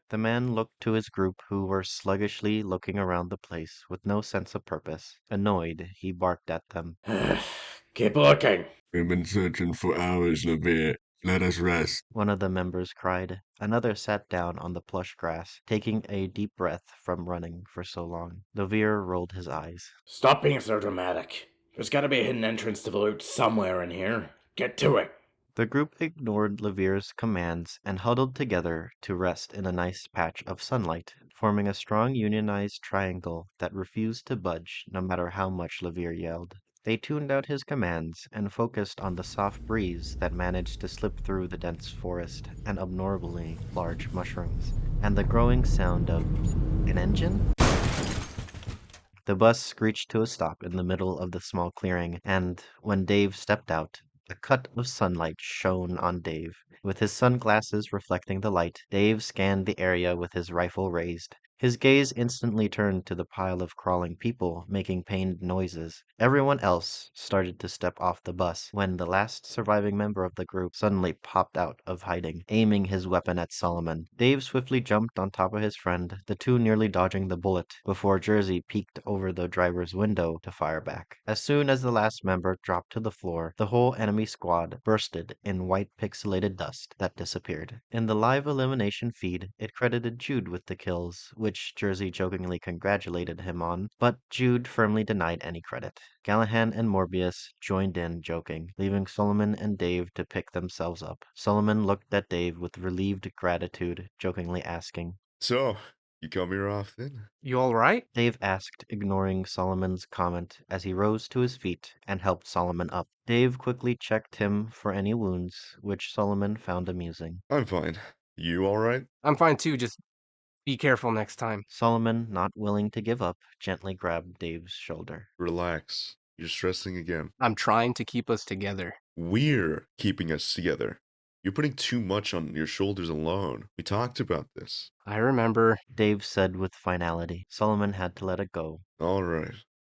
A: The man looked to his group, who were sluggishly looking around the place with no sense of purpose. Annoyed, he barked at them.
J: Keep looking.
K: We've been searching for hours, Levere. Let us rest.
A: One of the members cried. Another sat down on the plush grass, taking a deep breath from running for so long. Levere rolled his eyes.
J: Stop being so dramatic. There's gotta be a hidden entrance to the loot somewhere in here. Get to it.
A: The group ignored Levere's commands and huddled together to rest in a nice patch of sunlight, forming a strong unionized triangle that refused to budge no matter how much Levere yelled. They tuned out his commands and focused on the soft breeze that managed to slip through the dense forest and abnormally large mushrooms, and the growing sound of an engine? The bus screeched to a stop in the middle of the small clearing, and when Dave stepped out, a cut of sunlight shone on Dave. With his sunglasses reflecting the light, Dave scanned the area with his rifle raised. His gaze instantly turned to the pile of crawling people making pained noises. Everyone else started to step off the bus when the last surviving member of the group suddenly popped out of hiding, aiming his weapon at Solomon. Dave swiftly jumped on top of his friend, the two nearly dodging the bullet, before Jersey peeked over the driver's window to fire back. As soon as the last member dropped to the floor, the whole enemy squad bursted in white pixelated dust that disappeared. In the live elimination feed, it credited Jude with the kills, which Jersey jokingly congratulated him on, but Jude firmly denied any credit. Callahan and Morbius joined in, joking, leaving Solomon and Dave to pick themselves up. Solomon looked at Dave with relieved gratitude, jokingly asking,
E: So, you come here often?
L: You all right?
A: Dave asked, ignoring Solomon's comment as he rose to his feet and helped Solomon up. Dave quickly checked him for any wounds, which Solomon found amusing.
E: I'm fine. You alright?
L: I'm fine too, just be careful next time.
A: Solomon, not willing to give up, gently grabbed Dave's shoulder.
E: Relax. You're stressing again.
L: I'm trying to keep us together.
E: We're keeping us together. You're putting too much on your shoulders alone. We talked about this.
L: I remember.
A: Dave said with finality. Solomon had to let it go.
E: Alright.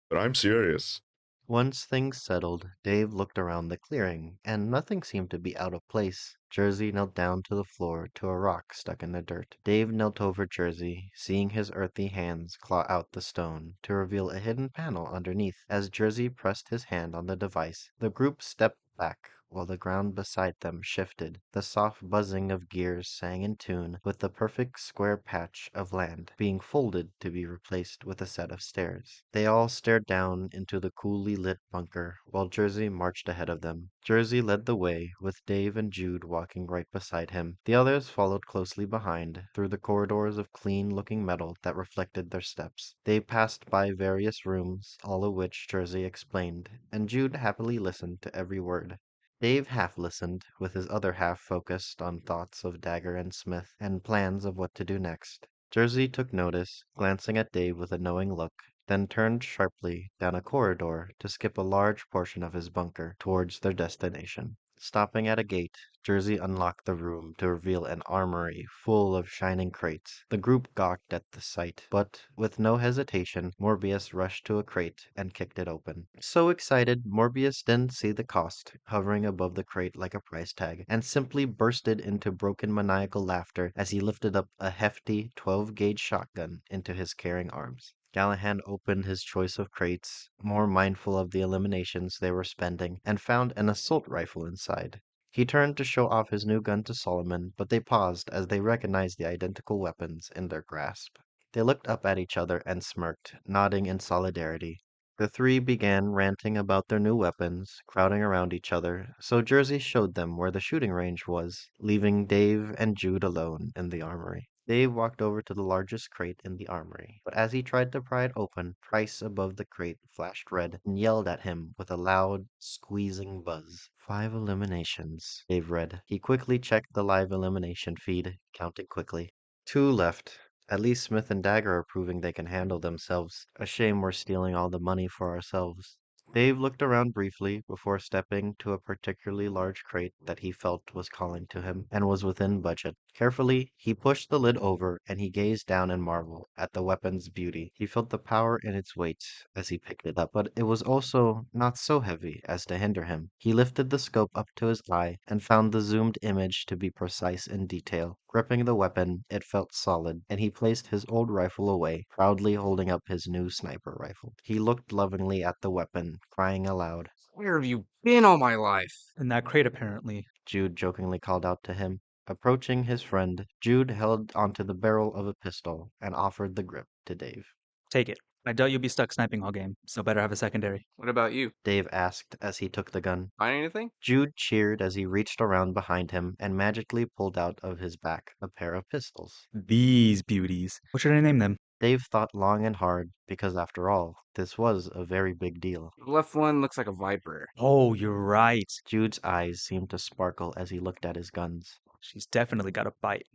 E: But I'm serious.
A: Once things settled, Dave looked around the clearing, and nothing seemed to be out of place. Jersey knelt down to the floor to a rock stuck in the dirt. Dave knelt over Jersey, seeing his earthy hands claw out the stone to reveal a hidden panel underneath. As Jersey pressed his hand on the device, the group stepped back while the ground beside them shifted. The soft buzzing of gears sang in tune with the perfect square patch of land being folded to be replaced with a set of stairs. They all stared down into the coolly lit bunker while Jersey marched ahead of them. Jersey led the way, with Dave and Jude walking right beside him. The others followed closely behind, through the corridors of clean-looking metal that reflected their steps. They passed by various rooms, all of which Jersey explained, and Jude happily listened to every word. Dave half listened, with his other half focused on thoughts of Dagger and Smith and plans of what to do next. Jersey took notice, glancing at Dave with a knowing look, then turned sharply down a corridor to skip a large portion of his bunker towards their destination. Stopping at a gate, Jersey unlocked the room to reveal an armory full of shining crates. The group gawked at the sight, but with no hesitation, Morbius rushed to a crate and kicked it open. So excited, Morbius didn't see the cost hovering above the crate like a price tag, and simply bursted into broken maniacal laughter as he lifted up a hefty 12-gauge shotgun into his caring arms. Callahan opened his choice of crates, more mindful of the eliminations they were spending, and found an assault rifle inside. He turned to show off his new gun to Solomon, but they paused as they recognized the identical weapons in their grasp. They looked up at each other and smirked, nodding in solidarity. The three began ranting about their new weapons, crowding around each other, so Jersey showed them where the shooting range was, leaving Dave and Jude alone in the armory. Dave walked over to the largest crate in the armory, but as he tried to pry it open, Price above the crate flashed red and yelled at him with a loud, squeezing buzz. 5 eliminations, Dave read. He quickly checked the live elimination feed, counting quickly. 2 left. At least Smith and Dagger are proving they can handle themselves. A shame we're stealing all the money for ourselves. Dave looked around briefly before stepping to a particularly large crate that he felt was calling to him and was within budget. Carefully, he pushed the lid over and he gazed down in marvel at the weapon's beauty. He felt the power in its weight as he picked it up, but it was also not so heavy as to hinder him. He lifted the scope up to his eye and found the zoomed image to be precise in detail. Gripping the weapon, it felt solid, and he placed his old rifle away, proudly holding up his new sniper rifle. He looked lovingly at the weapon, crying aloud.
L: Where have you been all my life?
B: In that crate, apparently.
A: Jude jokingly called out to him. Approaching his friend, Jude held onto the barrel of a pistol and offered the grip to Dave.
B: Take it. I doubt you'll be stuck sniping all game, so better have a secondary.
L: What about you?
A: Dave asked as he took the gun.
L: Find anything?
A: Jude cheered as he reached around behind him and magically pulled out of his back a pair of pistols.
B: These beauties. What should I name them?
A: Dave thought long and hard, because after all, this was a very big deal.
L: The left one looks like a Viper.
B: Oh, you're right.
A: Jude's eyes seemed to sparkle as he looked at his guns.
B: She's definitely got a bite.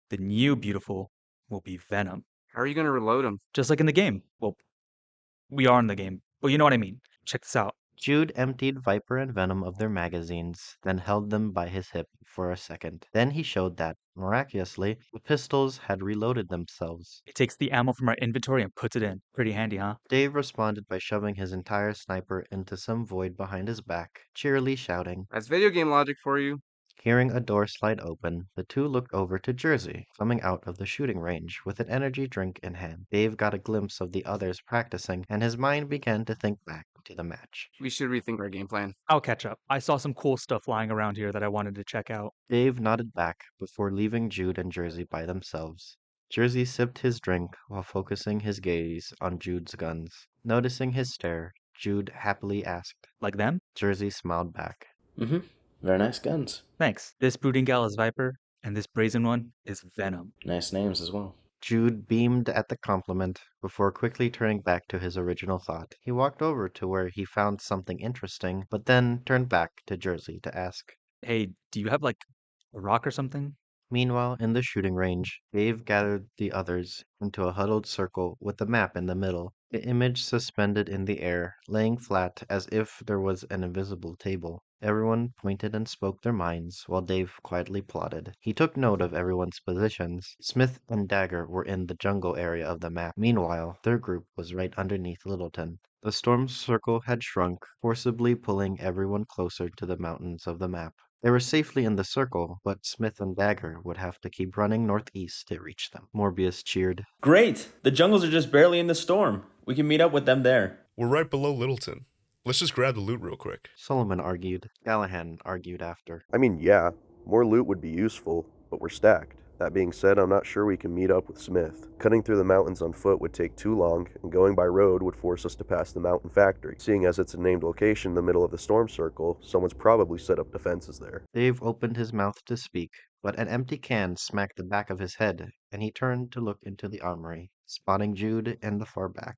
B: The new beautiful will be Venom.
L: How are you gonna reload them?
B: Just like in the game. Well, we are in the game, but you know what I mean. Check this out.
A: Jude emptied Viper and Venom of their magazines, then held them by his hip for a second. Then he showed that, miraculously, the pistols had reloaded themselves.
B: He takes the ammo from our inventory and puts it in. Pretty handy, huh?
A: Dave responded by shoving his entire sniper into some void behind his back, cheerily shouting.
L: That's video game logic for you.
A: Hearing a door slide open, the two looked over to Jersey, coming out of the shooting range with an energy drink in hand. Dave got a glimpse of the others practicing, and his mind began to think back to the match.
L: We should rethink our game plan.
B: I'll catch up. I saw some cool stuff lying around here that I wanted to check out.
A: Dave nodded back before leaving Jude and Jersey by themselves. Jersey sipped his drink while focusing his gaze on Jude's guns. Noticing his stare, Jude happily asked.
B: Like them?
A: Jersey smiled back.
J: Mm-hmm. Very nice guns.
B: Thanks. This brooding gal is Viper, and this brazen one is Venom.
J: Nice names as well.
A: Jude beamed at the compliment before quickly turning back to his original thought. He walked over to where he found something interesting, but then turned back to Jersey to ask.
B: Hey, do you have, like, a rock or something?
A: Meanwhile, in the shooting range, Dave gathered the others into a huddled circle with the map in the middle, the image suspended in the air, laying flat as if there was an invisible table. Everyone pointed and spoke their minds, while Dave quietly plotted. He took note of everyone's positions. Smith and Dagger were in the jungle area of the map. Meanwhile, their group was right underneath Littleton. The storm circle had shrunk, forcibly pulling everyone closer to the mountains of the map. They were safely in the circle, but Smith and Dagger would have to keep running northeast to reach them. Morbius cheered.
I: Great! The jungles are just barely in the storm. We can meet up with them there.
E: We're right below Littleton. Let's just grab the loot real quick.
A: Solomon argued. Callahan argued after.
F: I mean, yeah, more loot would be useful, but we're stacked. That being said, I'm not sure we can meet up with Smith. Cutting through the mountains on foot would take too long, and going by road would force us to pass the mountain factory. Seeing as it's a named location in the middle of the storm circle, someone's probably set up defenses there.
A: Dave opened his mouth to speak, but an empty can smacked the back of his head, and he turned to look into the armory, spotting Jude in the far back.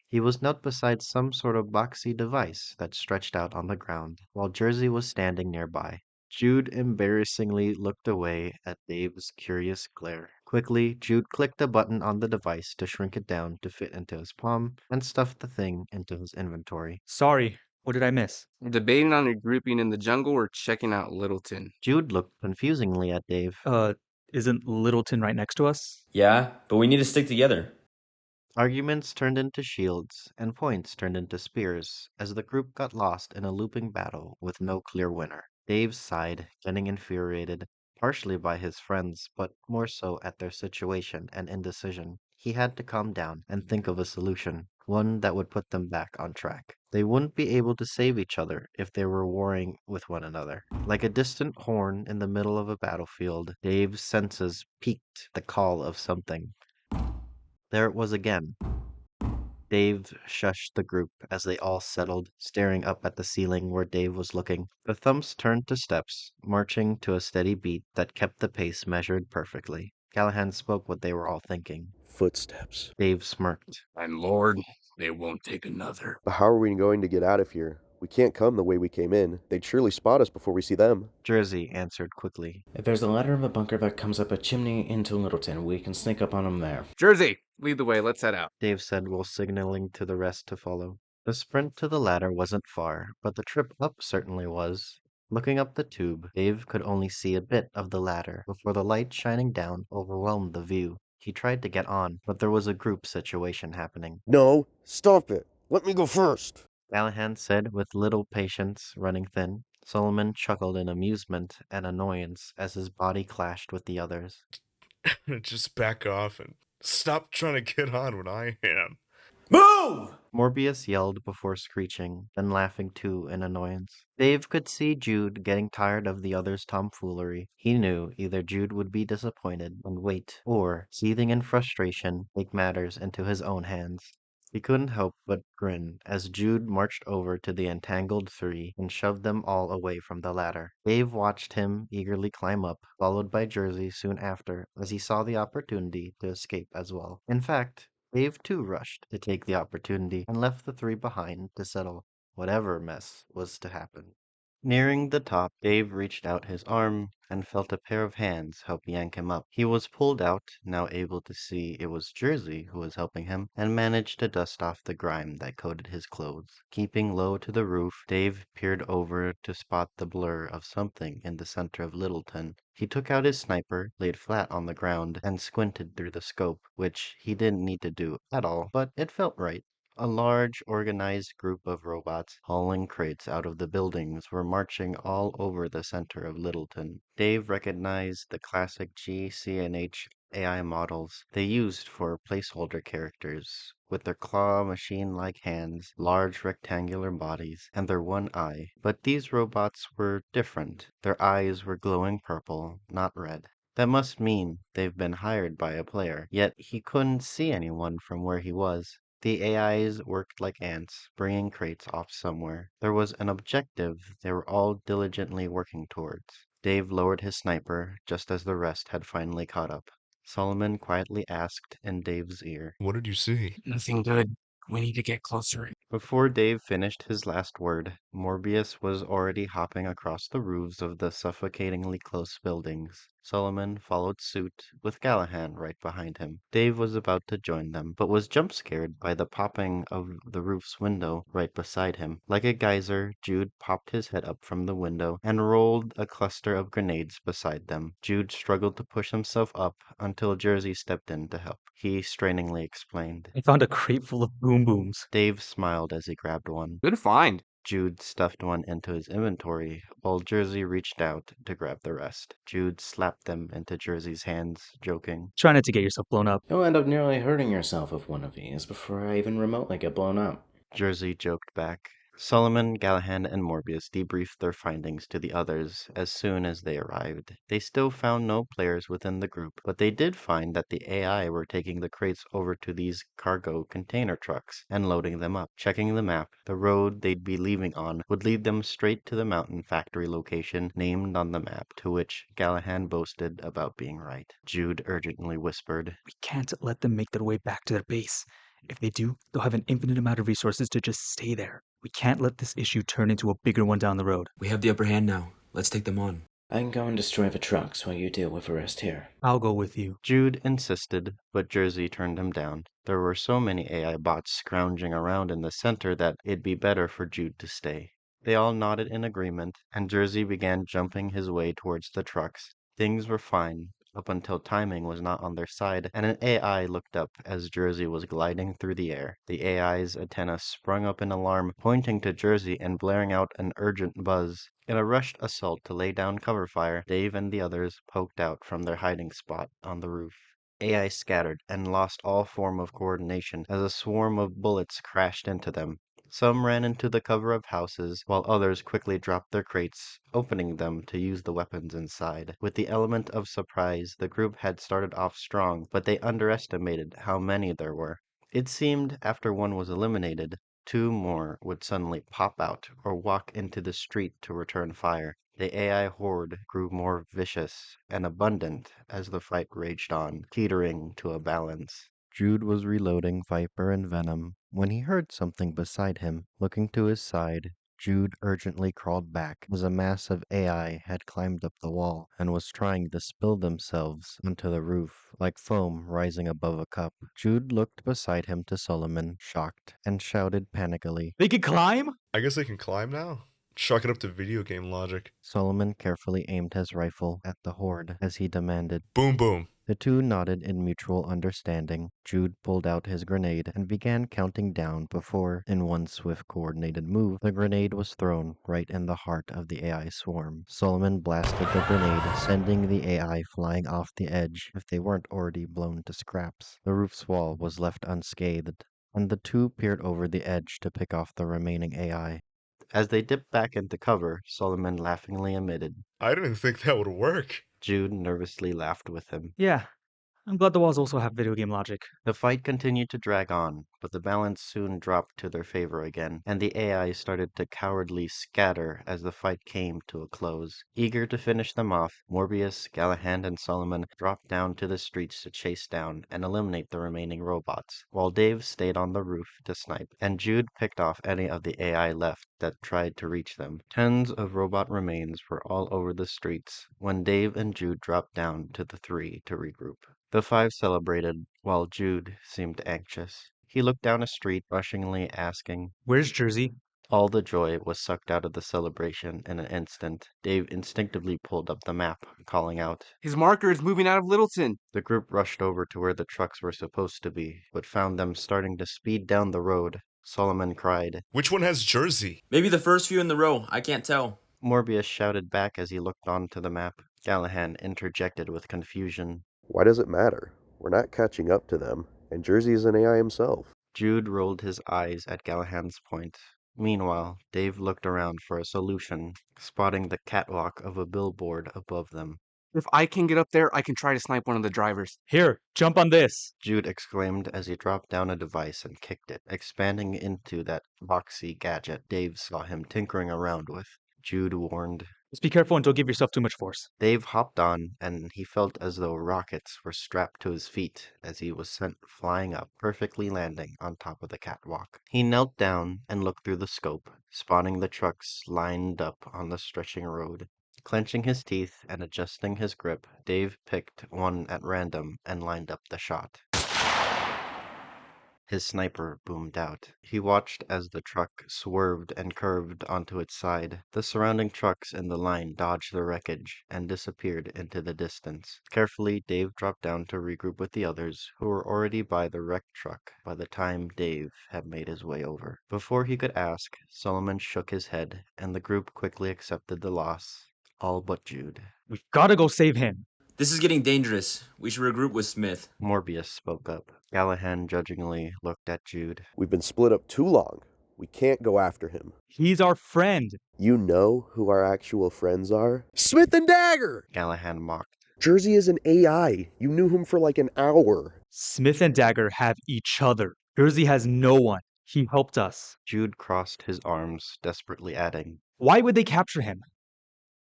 A: He was knelt beside some sort of boxy device that stretched out on the ground, while Jersey was standing nearby. Jude embarrassingly looked away at Dave's curious glare. Quickly, Jude clicked a button on the device to shrink it down to fit into his palm and stuffed the thing into his inventory.
B: Sorry, what did I miss?
L: Debating on regrouping in the jungle or checking out Littleton.
A: Jude looked confusingly at Dave.
B: Isn't Littleton right next to us?
I: Yeah, but we need to stick together.
A: Arguments turned into shields, and points turned into spears, as the group got lost in a looping battle with no clear winner. Dave sighed, getting infuriated, partially by his friends, but more so at their situation and indecision. He had to calm down and think of a solution, one that would put them back on track. They wouldn't be able to save each other if they were warring with one another. Like a distant horn in the middle of a battlefield, Dave's senses peaked the call of something. There it was again. Dave shushed the group as they all settled, staring up at the ceiling where Dave was looking. The thumps turned to steps, marching to a steady beat that kept the pace measured perfectly. Callahan spoke what they were all thinking.
F: Footsteps.
A: Dave smirked.
L: And Lord, they won't take another.
F: But how are we going to get out of here? We can't come the way we came in. They'd surely spot us before we see them.
A: Jersey answered quickly.
J: If there's a ladder of a bunker that comes up a chimney into Littleton, we can sneak up on them there.
L: Jersey, lead the way. Let's head out.
A: Dave said while signaling to the rest to follow. The sprint to the ladder wasn't far, but the trip up certainly was. Looking up the tube, Dave could only see a bit of the ladder before the light shining down overwhelmed the view. He tried to get on, but there was a group situation happening.
F: No, stop it. Let me go first.
A: Callahan said with little patience running thin. Solomon chuckled in amusement and annoyance as his body clashed with the others.
E: Just back off and stop trying to get on when I am.
C: Move!
A: Morbius yelled before screeching, then laughing too in annoyance. Dave could see Jude getting tired of the other's tomfoolery. He knew either Jude would be disappointed and wait, or, seething in frustration, take matters into his own hands. He couldn't help but grin as Jude marched over to the entangled three and shoved them all away from the ladder. Dave watched him eagerly climb up, followed by Jersey soon after, as he saw the opportunity to escape as well. In fact, Dave too rushed to take the opportunity and left the three behind to settle whatever mess was to happen. Nearing the top, Dave reached out his arm and felt a pair of hands help yank him up. He was pulled out, now able to see it was Jersey who was helping him, and managed to dust off the grime that coated his clothes. Keeping low to the roof, Dave peered over to spot the blur of something in the center of Littleton. He took out his sniper, laid flat on the ground, and squinted through the scope, which he didn't need to do at all, but it felt right. A large, organized group of robots hauling crates out of the buildings were marching all over the center of Littleton. Dave recognized the classic GCNH AI models they used for placeholder characters, with their claw machine-like hands, large rectangular bodies, and their one eye. But these robots were different. Their eyes were glowing purple, not red. That must mean they've been hired by a player, yet he couldn't see anyone from where he was. The AIs worked like ants, bringing crates off somewhere. There was an objective they were all diligently working towards. Dave lowered his sniper just as the rest had finally caught up. Solomon quietly asked in Dave's ear,
E: What did you see?
M: Nothing good. We need to get closer.
A: Before Dave finished his last word, Morbius was already hopping across the roofs of the suffocatingly close buildings. Solomon followed suit, with Callahan right behind him. Dave was about to join them, but was jump scared by the popping of the roof's window right beside him. Like a geyser, Jude popped his head up from the window and rolled a cluster of grenades beside them. Jude struggled to push himself up until Jersey stepped in to help. He strainingly explained.
B: I found a crate full of boom booms.
A: Dave smiled as he grabbed one.
L: Good find.
A: Jude stuffed one into his inventory, while Jersey reached out to grab the rest. Jude slapped them into Jersey's hands, joking.
B: Try not to get yourself blown up.
J: You'll end up nearly hurting yourself with one of these before I even remotely get blown up.
A: Jersey joked back. Solomon, Callahan, and Morbius debriefed their findings to the others as soon as they arrived. They still found no players within the group, but they did find that the AI were taking the crates over to these cargo container trucks and loading them up. Checking the map, the road they'd be leaving on would lead them straight to the mountain factory location named on the map, to which Callahan boasted about being right. Jude urgently whispered,
B: We can't let them make their way back to their base. If they do, they'll have an infinite amount of resources to just stay there. We can't let this issue turn into a bigger one down the road.
M: We have the upper hand now. Let's take them on.
J: I can go and destroy the trucks while you deal with the rest here.
B: I'll go with you.
A: Jude insisted, but Jersey turned him down. There were so many AI bots scrounging around in the center that it'd be better for Jude to stay. They all nodded in agreement, and Jersey began jumping his way towards the trucks. Things were fine, up until timing was not on their side, and an AI looked up as Jersey was gliding through the air. The AI's antenna sprung up in alarm, pointing to Jersey and blaring out an urgent buzz. In a rushed assault to lay down cover fire, Dave and the others poked out from their hiding spot on the roof. AI scattered and lost all form of coordination as a swarm of bullets crashed into them. Some ran into the cover of houses, while others quickly dropped their crates, opening them to use the weapons inside. With the element of surprise, the group had started off strong, but they underestimated how many there were. It seemed after one was eliminated, two more would suddenly pop out or walk into the street to return fire. The AI horde grew more vicious and abundant as the fight raged on, teetering to a balance. Jude was reloading Viper and Venom when he heard something beside him. Looking to his side, Jude urgently crawled back as a mass of AI had climbed up the wall and was trying to spill themselves onto the roof like foam rising above a cup. Jude looked beside him to Solomon, shocked, and shouted panically,
B: They can climb?
E: I guess they can climb now? Chalk it up to video game logic.
A: Solomon carefully aimed his rifle at the horde as he demanded.
E: Boom, boom.
A: The two nodded in mutual understanding. Jude pulled out his grenade and began counting down before, in one swift coordinated move, the grenade was thrown right in the heart of the AI swarm. Solomon blasted the grenade, sending the AI flying off the edge if they weren't already blown to scraps. The roof's wall was left unscathed, and the two peered over the edge to pick off the remaining AI. As they dipped back into cover, Solomon laughingly admitted,
E: I didn't think that would work.
A: Jude nervously laughed with him.
B: Yeah, I'm glad the walls also have video game logic.
A: The fight continued to drag on, but the balance soon dropped to their favor again, and the AI started to cowardly scatter as the fight came to a close. Eager to finish them off, Morbius, Galahad, and Solomon dropped down to the streets to chase down and eliminate the remaining robots, while Dave stayed on the roof to snipe, and Jude picked off any of the AI left that tried to reach them. Tons of robot remains were all over the streets when Dave and Jude dropped down to the three to regroup. The five celebrated, while Jude seemed anxious. He looked down a street, rushingly asking,
B: Where's Jersey?
A: All the joy was sucked out of the celebration in an instant. Dave instinctively pulled up the map, calling out,
L: His marker is moving out of Littleton.
A: The group rushed over to where the trucks were supposed to be, but found them starting to speed down the road. Solomon cried,
E: Which one has Jersey?
I: Maybe the first few in the row. I can't tell.
A: Morbius shouted back as he looked onto the map. Galahad interjected with confusion,
F: Why does it matter? We're not catching up to them, and Jersey is an AI himself.
A: Jude rolled his eyes at Galahad's point. Meanwhile, Dave looked around for a solution, spotting the catwalk of a billboard above them.
L: If I can get up there, I can try to snipe one of the drivers.
B: Here, jump on this!
A: Jude exclaimed as he dropped down a device and kicked it, expanding into that boxy gadget Dave saw him tinkering around with. Jude warned,
B: Just be careful and don't give yourself too much force.
A: Dave hopped on, and he felt as though rockets were strapped to his feet as he was sent flying up, perfectly landing on top of the catwalk. He knelt down and looked through the scope, spotting the trucks lined up on the stretching road. Clenching his teeth and adjusting his grip, Dave picked one at random and lined up the shot. His sniper boomed out. He watched as the truck swerved and curved onto its side. The surrounding trucks in the line dodged the wreckage and disappeared into the distance. Carefully, Dave dropped down to regroup with the others, who were already by the wrecked truck by the time Dave had made his way over. Before he could ask, Solomon shook his head, and the group quickly accepted the loss. All but Jude.
B: We've gotta go save him.
I: This is getting dangerous. We should regroup with Smith.
A: Morbius spoke up. Galahad judgingly looked at Jude.
F: We've been split up too long. We can't go after him.
B: He's our friend.
F: You know who our actual friends are? Smith and Dagger!
A: Galahad mocked.
F: Jersey is an AI. You knew him for like an hour.
B: Smith and Dagger have each other. Jersey has no one. He helped us.
A: Jude crossed his arms, desperately adding,
B: Why would they capture him?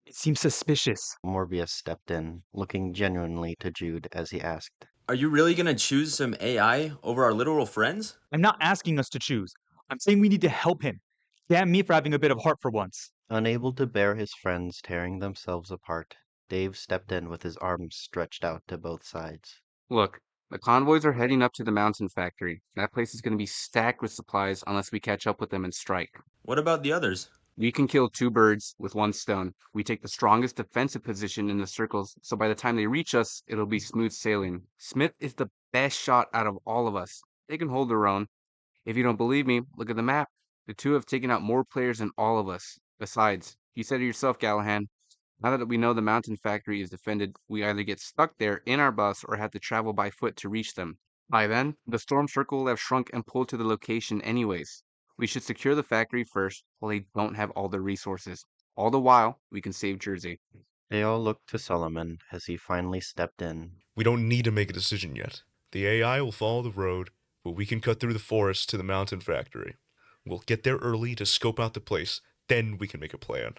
B: It seems suspicious.
A: Morbius stepped in, looking genuinely to Jude as he asked,
I: Are you really gonna choose some AI over our literal friends?
B: I'm not asking us to choose. I'm saying we need to help him. Damn me for having a bit of heart for once.
A: Unable to bear his friends tearing themselves apart, Dave stepped in with his arms stretched out to both sides.
L: Look, the convoys are heading up to the mountain factory. That place is going to be stacked with supplies unless we catch up with them and strike.
I: What about the others?
L: We can kill two birds with one stone. We take the strongest defensive position in the circles, so by the time they reach us, it'll be smooth sailing. Smith is the best shot out of all of us. They can hold their own. If you don't believe me, look at the map. The two have taken out more players than all of us. Besides, you said it yourself, Galahad. Now that we know the mountain factory is defended, we either get stuck there in our bus or have to travel by foot to reach them. By then, the storm circle will have shrunk and pulled to the location anyways. We should secure the factory first while they don't have all the resources. All the while, we can save Jersey.
A: They all looked to Solomon as he finally stepped in.
E: We don't need to make a decision yet. The AI will follow the road, but we can cut through the forest to the mountain factory. We'll get there early to scope out the place, then we can make a plan.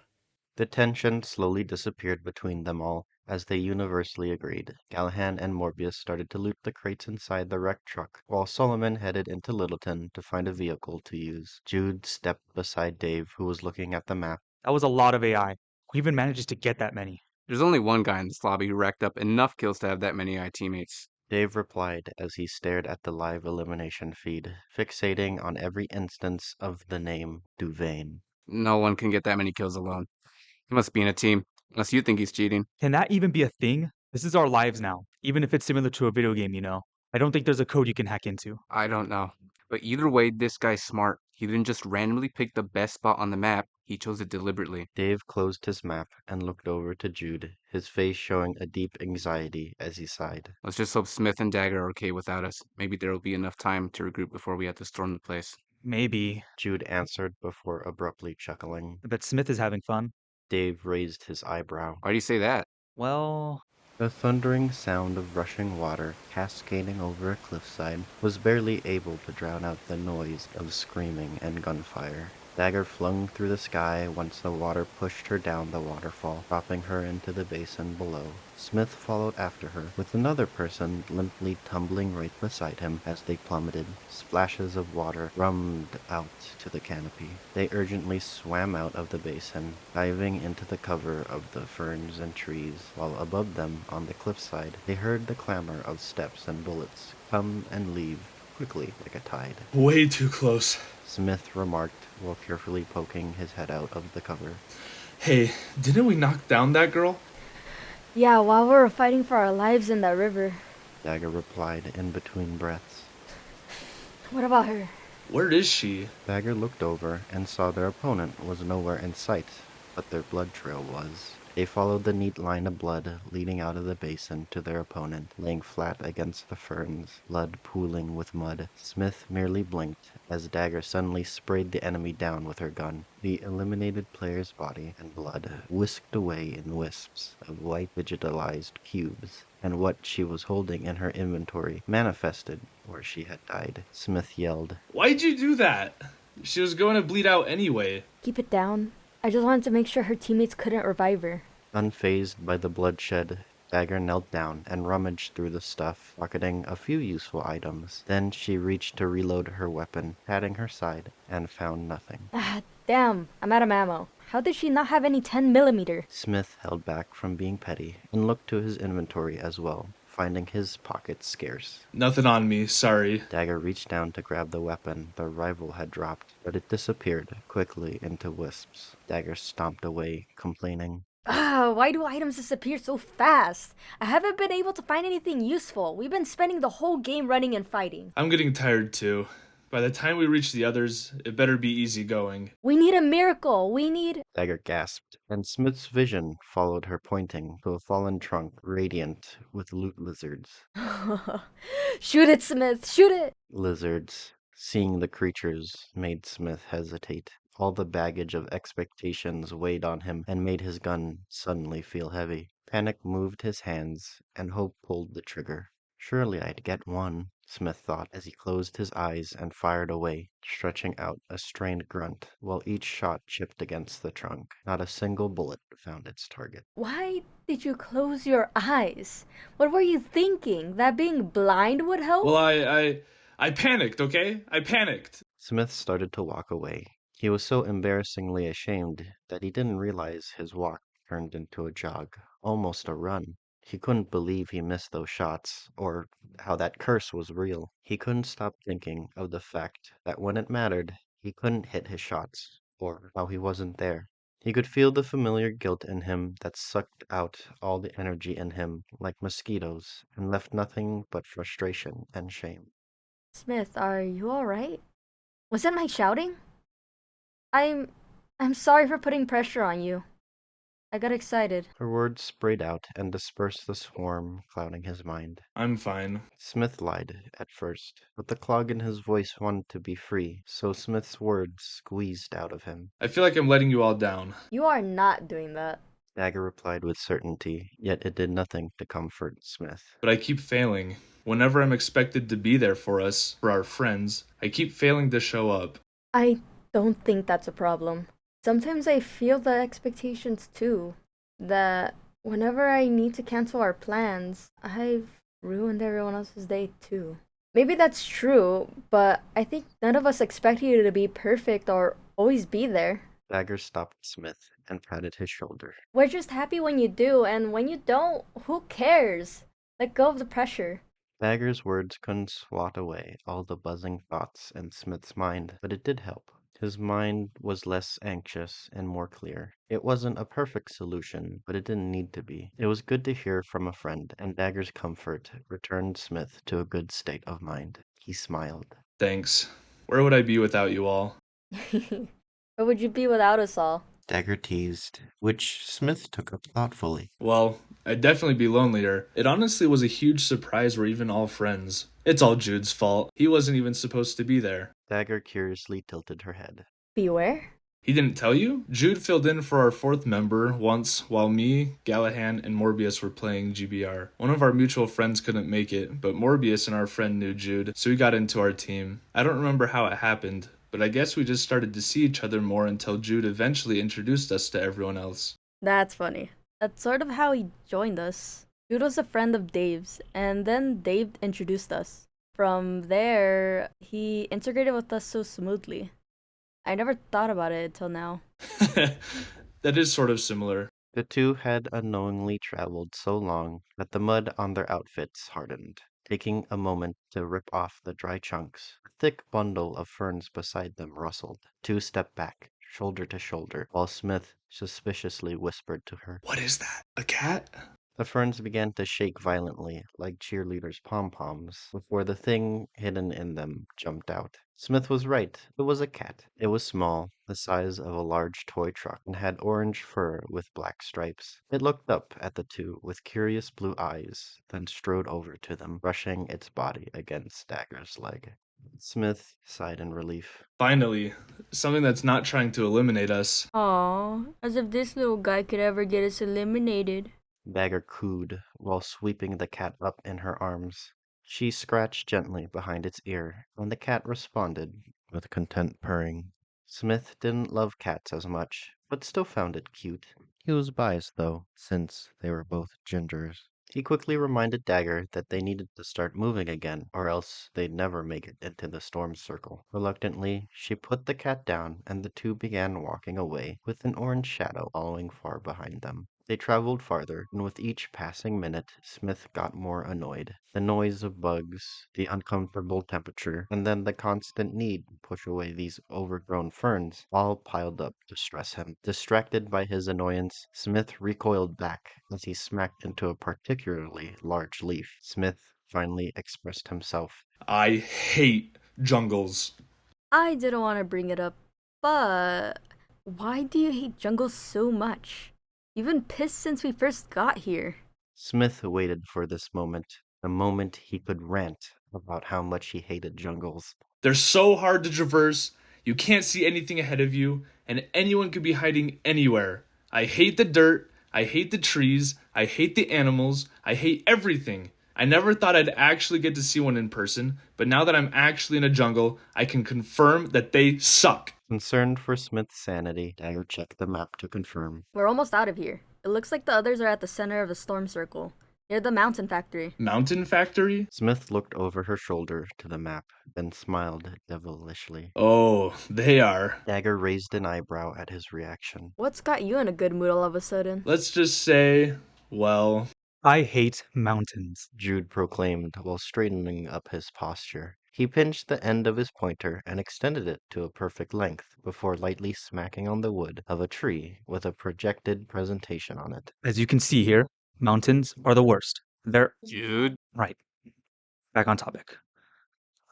A: The tension slowly disappeared between them all as they universally agreed. Callahan and Morbius started to loot the crates inside the wrecked truck, while Solomon headed into Littleton to find a vehicle to use. Jude stepped beside Dave, who was looking at the map.
B: That was a lot of AI. Who even manages to get that many?
L: There's only one guy in this lobby who racked up enough kills to have that many AI teammates.
A: Dave replied as he stared at the live elimination feed, fixating on every instance of the name Duvain.
L: No one can get that many kills alone. He must be in a team, unless you think he's cheating.
B: Can that even be a thing? This is our lives now, even if it's similar to a video game, you know. I don't think there's a code you can hack into.
L: I don't know. But either way, this guy's smart. He didn't just randomly pick the best spot on the map, he chose it deliberately.
A: Dave closed his map and looked over to Jude, his face showing a deep anxiety as he sighed.
L: Let's just hope Smith and Dagger are okay without us. Maybe there'll be enough time to regroup before we have to storm the place.
B: Maybe.
A: Jude answered before abruptly chuckling.
B: I bet Smith is having fun.
A: Dave raised his eyebrow.
L: Why do you say that?
B: Well,
A: The thundering sound of rushing water cascading over a cliffside was barely able to drown out the noise of screaming and gunfire. Dagger flung through the sky once the water pushed her down the waterfall, dropping her into the basin below. Smith followed after her, with another person limply tumbling right beside him as they plummeted. Splashes of water rummed out to the canopy. They urgently swam out of the basin, diving into the cover of the ferns and trees, while above them, on the cliffside, they heard the clamor of steps and bullets come and leave quickly like a tide.
C: Way too close.
A: Smith remarked while carefully poking his head out of the cover.
C: Hey, didn't we knock down that girl?
H: Yeah, while we were fighting for our lives in that river.
A: Dagger replied in between breaths.
H: What about her?
C: Where is she?
A: Dagger looked over and saw their opponent was nowhere in sight, but their blood trail was. They followed the neat line of blood leading out of the basin to their opponent, laying flat against the ferns, blood pooling with mud. Smith merely blinked as Dagger suddenly sprayed the enemy down with her gun. The eliminated player's body and blood whisked away in wisps of white digitalized cubes, and what she was holding in her inventory manifested where she had died. Smith yelled,
C: Why'd you do that? She was going to bleed out anyway.
H: Keep it down. I just wanted to make sure her teammates couldn't revive her.
A: Unfazed by the bloodshed, Dagger knelt down and rummaged through the stuff, pocketing a few useful items. Then she reached to reload her weapon, patting her side, and found nothing.
H: Ah, damn, I'm out of ammo. How did she not have any 10mm?
A: Smith held back from being petty and looked to his inventory as well, finding his pockets scarce.
C: Nothing on me, sorry.
A: Dagger reached down to grab the weapon their rival had dropped, but it disappeared quickly into wisps. Dagger stomped away, complaining,
H: Ah, why do items disappear so fast? I haven't been able to find anything useful. We've been spending the whole game running and fighting.
C: I'm getting tired too. By the time we reach the others, it better be easy going.
H: We need a miracle. We need...
A: Dagger gasped, and Smith's vision followed her, pointing to a fallen trunk radiant with loot lizards.
H: Shoot it, Smith. Shoot it.
A: Lizards. Seeing the creatures made Smith hesitate. All the baggage of expectations weighed on him and made his gun suddenly feel heavy. Panic moved his hands, and hope pulled the trigger. Surely I'd get one, Smith thought as he closed his eyes and fired away, stretching out a strained grunt, while each shot chipped against the trunk. Not a single bullet found its target.
H: Why did you close your eyes? What were you thinking? That being blind would help?
C: Well, I panicked, okay? I panicked.
A: Smith started to walk away. He was so embarrassingly ashamed that he didn't realize his walk turned into a jog, almost a run. He couldn't believe he missed those shots, or how that curse was real. He couldn't stop thinking of the fact that when it mattered, he couldn't hit his shots, or how he wasn't there. He could feel the familiar guilt in him that sucked out all the energy in him like mosquitoes and left nothing but frustration and shame.
H: Smith, are you alright? Was it my shouting? I'm sorry for putting pressure on you. I got excited.
A: Her words sprayed out and dispersed the swarm clouding his mind.
C: I'm fine.
A: Smith lied at first, but the clog in his voice wanted to be free, so Smith's words squeezed out of him.
C: I feel like I'm letting you all down.
H: You are not doing that.
A: Dagger replied with certainty, yet it did nothing to comfort Smith.
C: But I keep failing. Whenever I'm expected to be there for us, for our friends, I keep failing to show up.
H: I don't think that's a problem. Sometimes I feel the expectations too. That whenever I need to cancel our plans, I've ruined everyone else's day too. Maybe that's true, but I think none of us expect you to be perfect or always be there.
A: Dagger stopped Smith and patted his shoulder.
H: We're just happy when you do, and when you don't, who cares? Let go of the pressure.
A: Dagger's words couldn't swat away all the buzzing thoughts in Smith's mind, but it did help. His mind was less anxious and more clear. It wasn't a perfect solution, but it didn't need to be. It was good to hear from a friend, and Dagger's comfort returned Smith to a good state of mind. He smiled.
C: Thanks. Where would I be without you all?
H: Where would you be without us all?
A: Dagger teased, which Smith took up thoughtfully.
C: Well, I'd definitely be lonelier. It honestly was a huge surprise we're even all friends. It's all Jude's fault. He wasn't even supposed to be there.
A: Dagger curiously tilted her head.
H: Beware?
C: He didn't tell you? Jude filled in for our fourth member once while me, Gallahan, and Morbius were playing GBR. One of our mutual friends couldn't make it, but Morbius and our friend knew Jude, so he got into our team. I don't remember how it happened, but I guess we just started to see each other more until Jude eventually introduced us to everyone else.
H: That's funny. That's sort of how he joined us. Jude was a friend of Dave's, and then Dave introduced us. From there, he integrated with us so smoothly. I never thought about it until now.
C: That is sort of similar.
A: The two had unknowingly traveled so long that the mud on their outfits hardened. Taking a moment to rip off the dry chunks, a thick bundle of ferns beside them rustled. Two stepped back, shoulder to shoulder, while Smith suspiciously whispered to her,
C: "What is that? A cat?"
A: The ferns began to shake violently, like cheerleaders' pom-poms, before the thing hidden in them jumped out. Smith was right. It was a cat. It was small, the size of a large toy truck, and had orange fur with black stripes. It looked up at the two with curious blue eyes, then strode over to them, brushing its body against Dagger's leg. Smith sighed in relief.
C: Finally, something that's not trying to eliminate us.
H: Aw, as if this little guy could ever get us eliminated.
A: Dagger cooed while sweeping the cat up in her arms. She scratched gently behind its ear, and the cat responded with content purring. Smith didn't love cats as much, but still found it cute. He was biased, though, since they were both gingers. He quickly reminded Dagger that they needed to start moving again, or else they'd never make it into the storm circle. Reluctantly, she put the cat down, and the two began walking away, with an orange shadow following far behind them. They traveled farther, and with each passing minute, Smith got more annoyed. The noise of bugs, the uncomfortable temperature, and then the constant need to push away these overgrown ferns all piled up to stress him. Distracted by his annoyance, Smith recoiled back as he smacked into a particularly large leaf. Smith finally expressed himself.
C: I hate jungles.
H: I didn't want to bring it up, but why do you hate jungles so much? You've been pissed since we first got here.
A: Smith waited for this moment, the moment he could rant about how much he hated jungles.
C: They're so hard to traverse, you can't see anything ahead of you, and anyone could be hiding anywhere. I hate the dirt, I hate the trees, I hate the animals, I hate everything. I never thought I'd actually get to see one in person, but now that I'm actually in a jungle, I can confirm that they suck.
A: Concerned for Smith's sanity, Dagger checked the map to confirm.
H: We're almost out of here. It looks like the others are at the center of the storm circle, near the mountain factory.
C: Mountain factory?
A: Smith looked over her shoulder to the map, then smiled devilishly.
C: Oh, they are.
A: Dagger raised an eyebrow at his reaction.
H: What's got you in a good mood all of a sudden?
C: Let's just say, well...
B: I hate mountains,
A: Jude proclaimed while straightening up his posture. He pinched the end of his pointer and extended it to a perfect length before lightly smacking on the wood of a tree with a projected presentation on it.
B: As you can see here, mountains are the worst. They're...
L: Jude?
B: Right. Back on topic.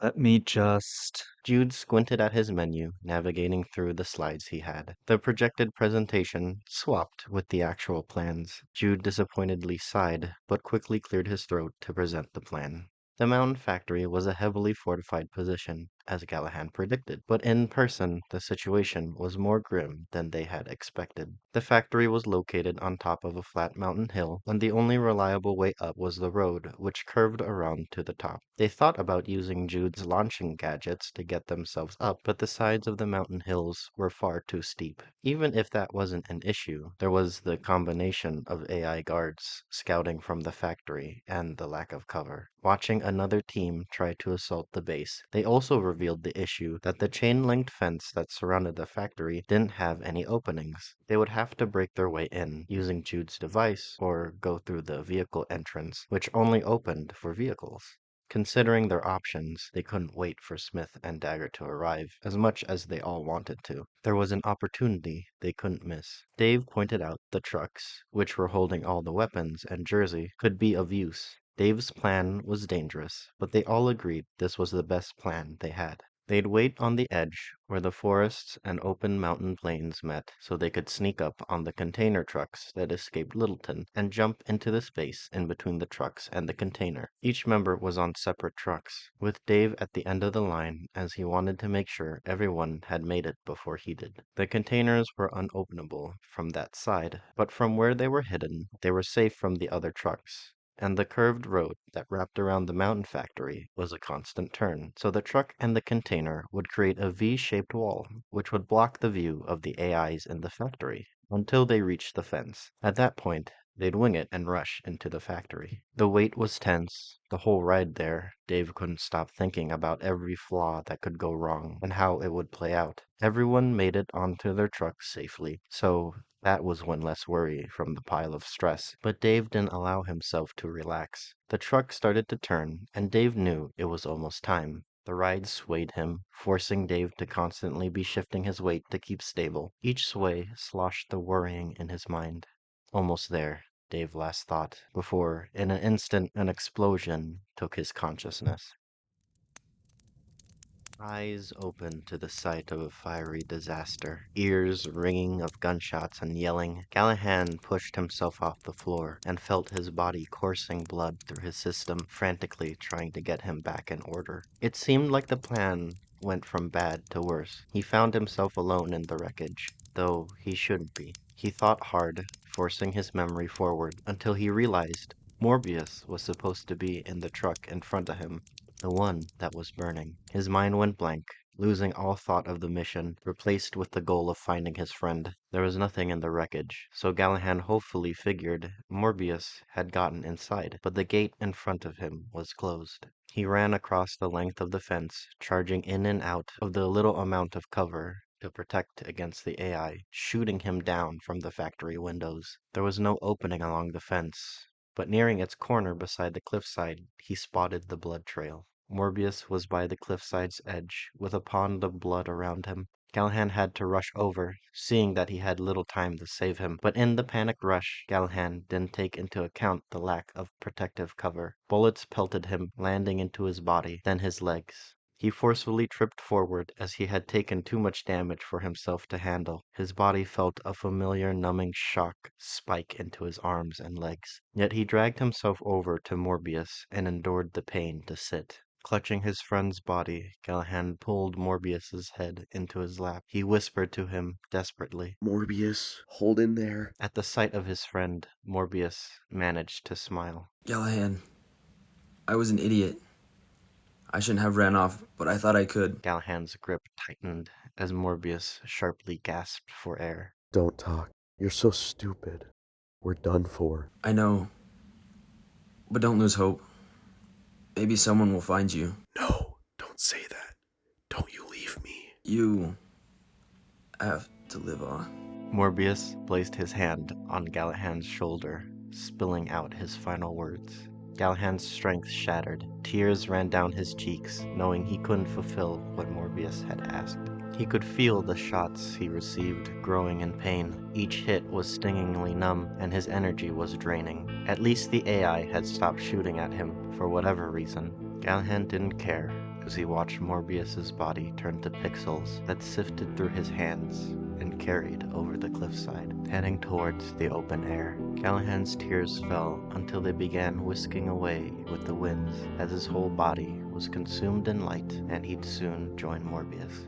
B: Let me just...
A: Jude squinted at his menu, navigating through the slides he had. The projected presentation swapped with the actual plans. Jude disappointedly sighed, but quickly cleared his throat to present the plan. The mountain factory was a heavily fortified position. as Galahad predicted. But in person, the situation was more grim than they had expected. The factory was located on top of a flat mountain hill, and the only reliable way up was the road, which curved around to the top. They thought about using Jude's launching gadgets to get themselves up, but the sides of the mountain hills were far too steep. Even if that wasn't an issue, there was the combination of AI guards scouting from the factory and the lack of cover. Watching another team try to assault the base, they also revealed the issue that the chain-linked fence that surrounded the factory didn't have any openings. They would have to break their way in using Jude's device or go through the vehicle entrance, which only opened for vehicles. Considering their options, they couldn't wait for Smith and Dagger to arrive, as much as they all wanted to. There was an opportunity they couldn't miss. Dave pointed out the trucks, which were holding all the weapons and Jersey, could be of use. Dave's plan was dangerous, but they all agreed this was the best plan they had. They'd wait on the edge, where the forests and open mountain plains met, so they could sneak up on the container trucks that escaped Littleton and jump into the space in between the trucks and the container. Each member was on separate trucks, with Dave at the end of the line, as he wanted to make sure everyone had made it before he did. The containers were unopenable from that side, but from where they were hidden, they were safe from the other trucks. And the curved road that wrapped around the mountain factory was a constant turn, so the truck and the container would create a V-shaped wall, which would block the view of the AIs in the factory until they reached the fence. At that point, they'd wing it and rush into the factory. The wait was tense. The whole ride there, Dave couldn't stop thinking about every flaw that could go wrong and how it would play out. Everyone made it onto their truck safely, so that was one less worry from the pile of stress. But Dave didn't allow himself to relax. The truck started to turn, and Dave knew it was almost time. The ride swayed him, forcing Dave to constantly be shifting his weight to keep stable. Each sway sloshed the worrying in his mind. Almost there, Dave last thought, before, in an instant, an explosion took his consciousness. Eyes open to the sight of a fiery disaster, ears ringing of gunshots and yelling, Galahad pushed himself off the floor and felt his body coursing blood through his system, frantically trying to get him back in order. It seemed like the plan went from bad to worse. He found himself alone in the wreckage, though he shouldn't be. He thought hard, forcing his memory forward until he realized Morbius was supposed to be in the truck in front of him, the one that was burning. His mind went blank, losing all thought of the mission, replaced with the goal of finding his friend. There was nothing in the wreckage, so Galahad hopefully figured Morbius had gotten inside, but the gate in front of him was closed. He ran across the length of the fence, charging in and out of the little amount of cover to protect against the AI, shooting him down from the factory windows. There was no opening along the fence, but nearing its corner beside the cliffside, he spotted the blood trail. Morbius was by the cliffside's edge, with a pond of blood around him. Galahad had to rush over, seeing that he had little time to save him, but in the panicked rush, Galahad didn't take into account the lack of protective cover. Bullets pelted him, landing into his body, then his legs. He forcefully tripped forward as he had taken too much damage for himself to handle. His body felt a familiar numbing shock spike into his arms and legs. Yet he dragged himself over to Morbius and endured the pain to sit. Clutching his friend's body, Galahad pulled Morbius's head into his lap. He whispered to him desperately,
F: Morbius, hold in there.
A: At the sight of his friend, Morbius managed to smile.
M: Galahad, I was an idiot. I shouldn't have ran off, but I thought I could.
A: Galahad's grip tightened as Morbius sharply gasped for air.
F: Don't talk. You're so stupid. We're done for.
M: I know. But don't lose hope. Maybe someone will find you.
E: No, don't say that. Don't you leave me.
M: You have to live on.
A: Morbius placed his hand on Galahad's shoulder, spilling out his final words. Galahad's strength shattered. Tears ran down his cheeks, knowing he couldn't fulfill what Morbius had asked. He could feel the shots he received growing in pain. Each hit was stingingly numb, and his energy was draining. At least the AI had stopped shooting at him, for whatever reason. Galahad didn't care, as he watched Morbius's body turn to pixels that sifted through his hands and carried over the cliffside, heading towards the open air. Galahad's tears fell until they began whisking away with the winds as his whole body was consumed in light, and he'd soon join Morbius.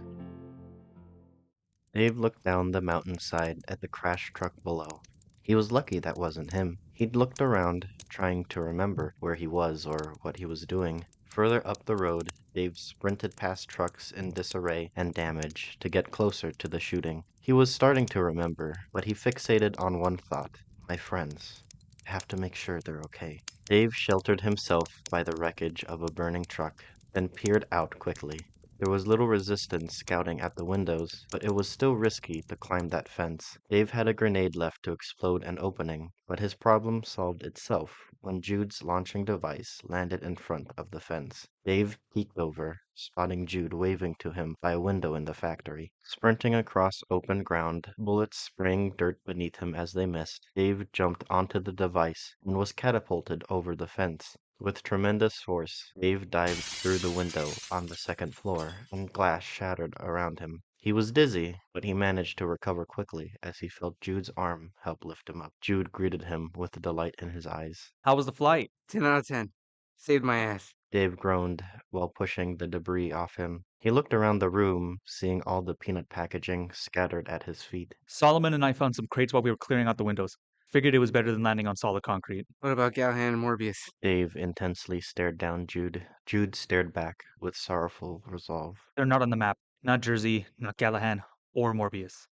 A: Dave looked down the mountainside at the crashed truck below. He was lucky that wasn't him. He'd looked around, trying to remember where he was or what he was doing. Further up the road, Dave sprinted past trucks in disarray and damage to get closer to the shooting. He was starting to remember, but he fixated on one thought: my friends. I have to make sure they're okay. Dave sheltered himself by the wreckage of a burning truck, then peered out quickly. There was little resistance scouting at the windows, but it was still risky to climb that fence. Dave had a grenade left to explode an opening, but his problem solved itself when Jude's launching device landed in front of the fence. Dave peeked over, spotting Jude waving to him by a window in the factory. Sprinting across open ground, bullets spraying dirt beneath him as they missed, Dave jumped onto the device and was catapulted over the fence. With tremendous force, Dave dived through the window on the second floor, and glass shattered around him. He was dizzy, but he managed to recover quickly as he felt Jude's arm help lift him up. Jude greeted him with delight in his eyes.
B: How was the flight?
L: 10 out of 10. Saved my ass.
A: Dave groaned while pushing the debris off him. He looked around the room, seeing all the peanut packaging scattered at his feet.
B: Solomon and I found some crates while we were clearing out the windows. Figured it was better than landing on solid concrete.
L: What about Galhan and Morbius?
A: Dave intensely stared down Jude. Jude stared back with sorrowful resolve.
B: They're not on the map. Not Jersey, not Gallahan, or Morbius.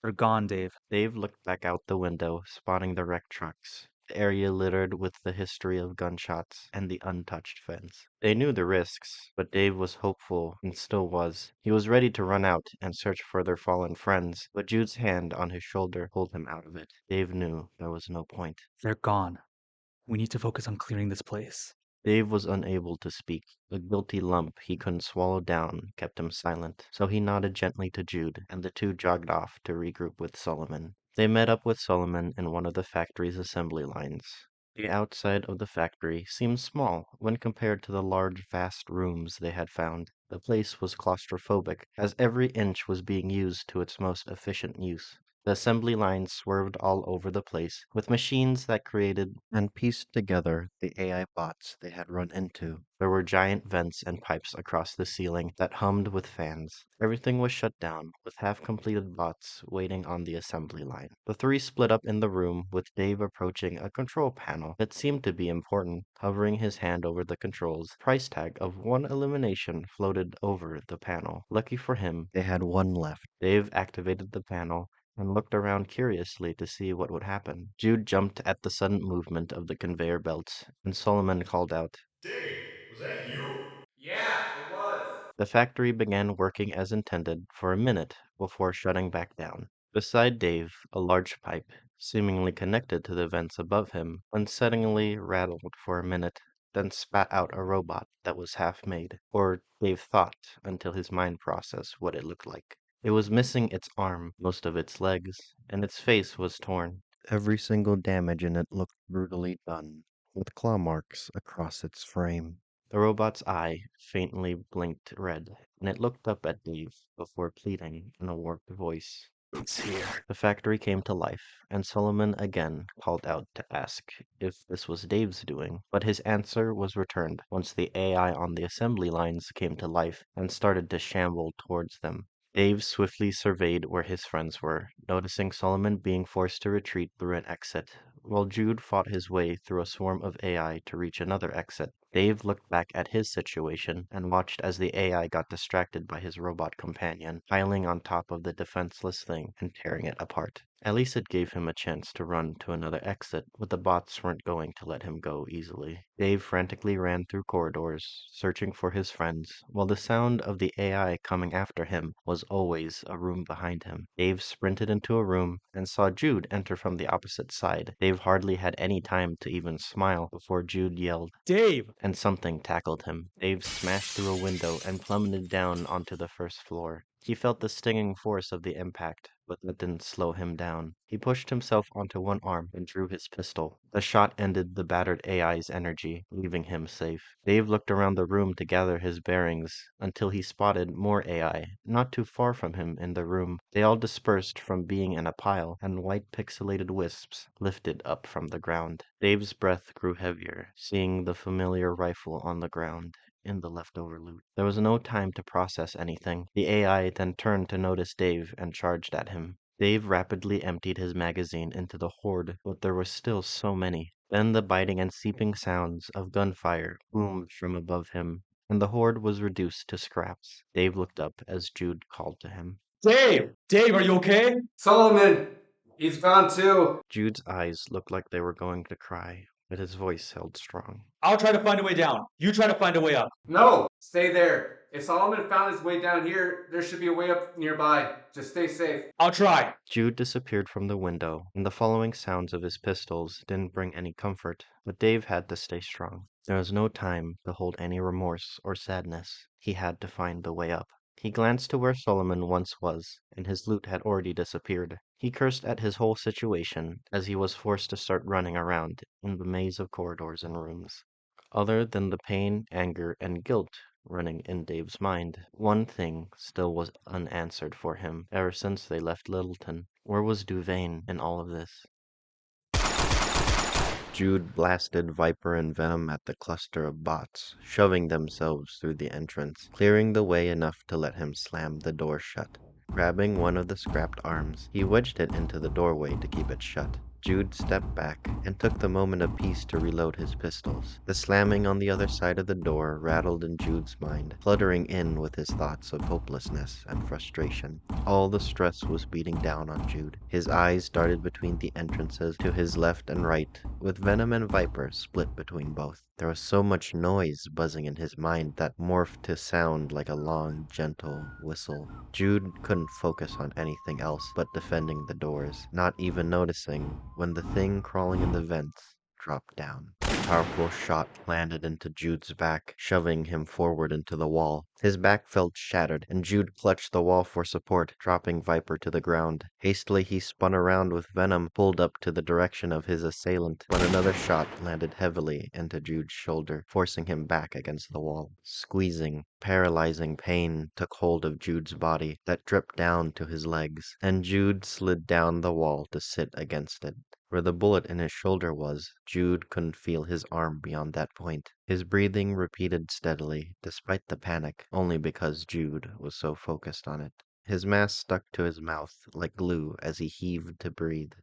B: They're gone, Dave.
A: Dave looked back out the window, spotting the wrecked trucks, the area littered with the history of gunshots, and the untouched fence. They knew the risks, but Dave was hopeful and still was. He was ready to run out and search for their fallen friends, but Jude's hand on his shoulder pulled him out of it. Dave knew there was no point.
B: They're gone. We need to focus on clearing this place.
A: Dave was unable to speak. A guilty lump he couldn't swallow down kept him silent, so he nodded gently to Jude, and the two jogged off to regroup with Solomon. They met up with Solomon in one of the factory's assembly lines. The outside of the factory seemed small when compared to the large, vast rooms they had found. The place was claustrophobic, as every inch was being used to its most efficient use. The assembly line swerved all over the place, with machines that created and pieced together the AI bots they had run into. There were giant vents and pipes across the ceiling that hummed with fans. Everything was shut down, with half-completed bots waiting on the assembly line. The three split up in the room, with Dave approaching a control panel that seemed to be important. Hovering his hand over the controls, price tag of 1 elimination floated over the panel. Lucky for him, they had one left. Dave activated the panel and looked around curiously to see what would happen. Jude jumped at the sudden movement of the conveyor belts, and Solomon called out,
E: Dave, was that you?
N: Yeah, it was.
A: The factory began working as intended for a minute before shutting back down. Beside Dave, a large pipe, seemingly connected to the vents above him, unsettlingly rattled for a minute, then spat out a robot that was half made, or Dave thought until his mind processed what it looked like. It was missing its arm, most of its legs, and its face was torn. Every single damage in it looked brutally done, with claw marks across its frame. The robot's eye faintly blinked red, and it looked up at Dave before pleading in a warped voice.
K: It's here.
A: The factory came to life, and Solomon again called out to ask if this was Dave's doing, but his answer was returned once the AI on the assembly lines came to life and started to shamble towards them. Dave swiftly surveyed where his friends were, noticing Solomon being forced to retreat through an exit, while Jude fought his way through a swarm of AI to reach another exit. Dave looked back at his situation and watched as the AI got distracted by his robot companion, piling on top of the defenseless thing and tearing it apart. At least it gave him a chance to run to another exit, but the bots weren't going to let him go easily. Dave frantically ran through corridors, searching for his friends, while the sound of the AI coming after him was always a room behind him. Dave sprinted into a room and saw Jude enter from the opposite side. Dave hardly had any time to even smile before Jude yelled,
B: Dave!
A: And something tackled him. Dave smashed through a window and plummeted down onto the first floor. He felt the stinging force of the impact, but that didn't slow him down. He pushed himself onto one arm and drew his pistol. The shot ended the battered AI's energy, leaving him safe. Dave looked around the room to gather his bearings until he spotted more AI, not too far from him in the room. They all dispersed from being in a pile, and white pixelated wisps lifted up from the ground. Dave's breath grew heavier, seeing the familiar rifle on the ground. in the leftover loot. There was no time to process anything. The AI then turned to notice Dave and charged at him. Dave rapidly emptied his magazine into the horde, but there were still so many. Then the biting and seeping sounds of gunfire boomed from above him, and the horde was reduced to scraps. Dave looked up as Jude called to him.
B: Dave! Dave, are you okay?
L: Solomon! He's found too!
A: Jude's eyes looked like they were going to cry, but his voice held strong.
B: I'll try to find a way down. You try to find a way up.
L: No! Stay there. If Solomon found his way down here, there should be a way up nearby. Just stay safe.
B: I'll try.
A: Jude disappeared from the window, and the following sounds of his pistols didn't bring any comfort, but Dave had to stay strong. There was no time to hold any remorse or sadness. He had to find the way up. He glanced to where Solomon once was, and his loot had already disappeared. He cursed at his whole situation as he was forced to start running around in the maze of corridors and rooms. Other than the pain, anger, and guilt running in Dave's mind, one thing still was unanswered for him ever since they left Littleton. Where was Duvain in all of this? Jude blasted Viper and Venom at the cluster of bots, shoving themselves through the entrance, clearing the way enough to let him slam the door shut. Grabbing one of the scrapped arms, he wedged it into the doorway to keep it shut. Jude stepped back and took the moment of peace to reload his pistols. The slamming on the other side of the door rattled in Jude's mind, fluttering in with his thoughts of hopelessness and frustration. All the stress was beating down on Jude. His eyes darted between the entrances to his left and right, with Venom and Viper split between both. There was so much noise buzzing in his mind that morphed to sound like a long, gentle whistle. Jude couldn't focus on anything else but defending the doors, not even noticing when the thing crawling in the vents dropped down. A powerful shot landed into Jude's back, shoving him forward into the wall. His back felt shattered, and Jude clutched the wall for support, dropping Viper to the ground. Hastily he spun around with Venom pulled up to the direction of his assailant, but another shot landed heavily into Jude's shoulder, forcing him back against the wall. Squeezing, paralyzing pain took hold of Jude's body that dripped down to his legs, and Jude slid down the wall to sit against it. Where the bullet in his shoulder was, Jude couldn't feel his arm beyond that point. His breathing repeated steadily, despite the panic, only because Jude was so focused on it. His mask stuck to his mouth like glue as he heaved to breathe.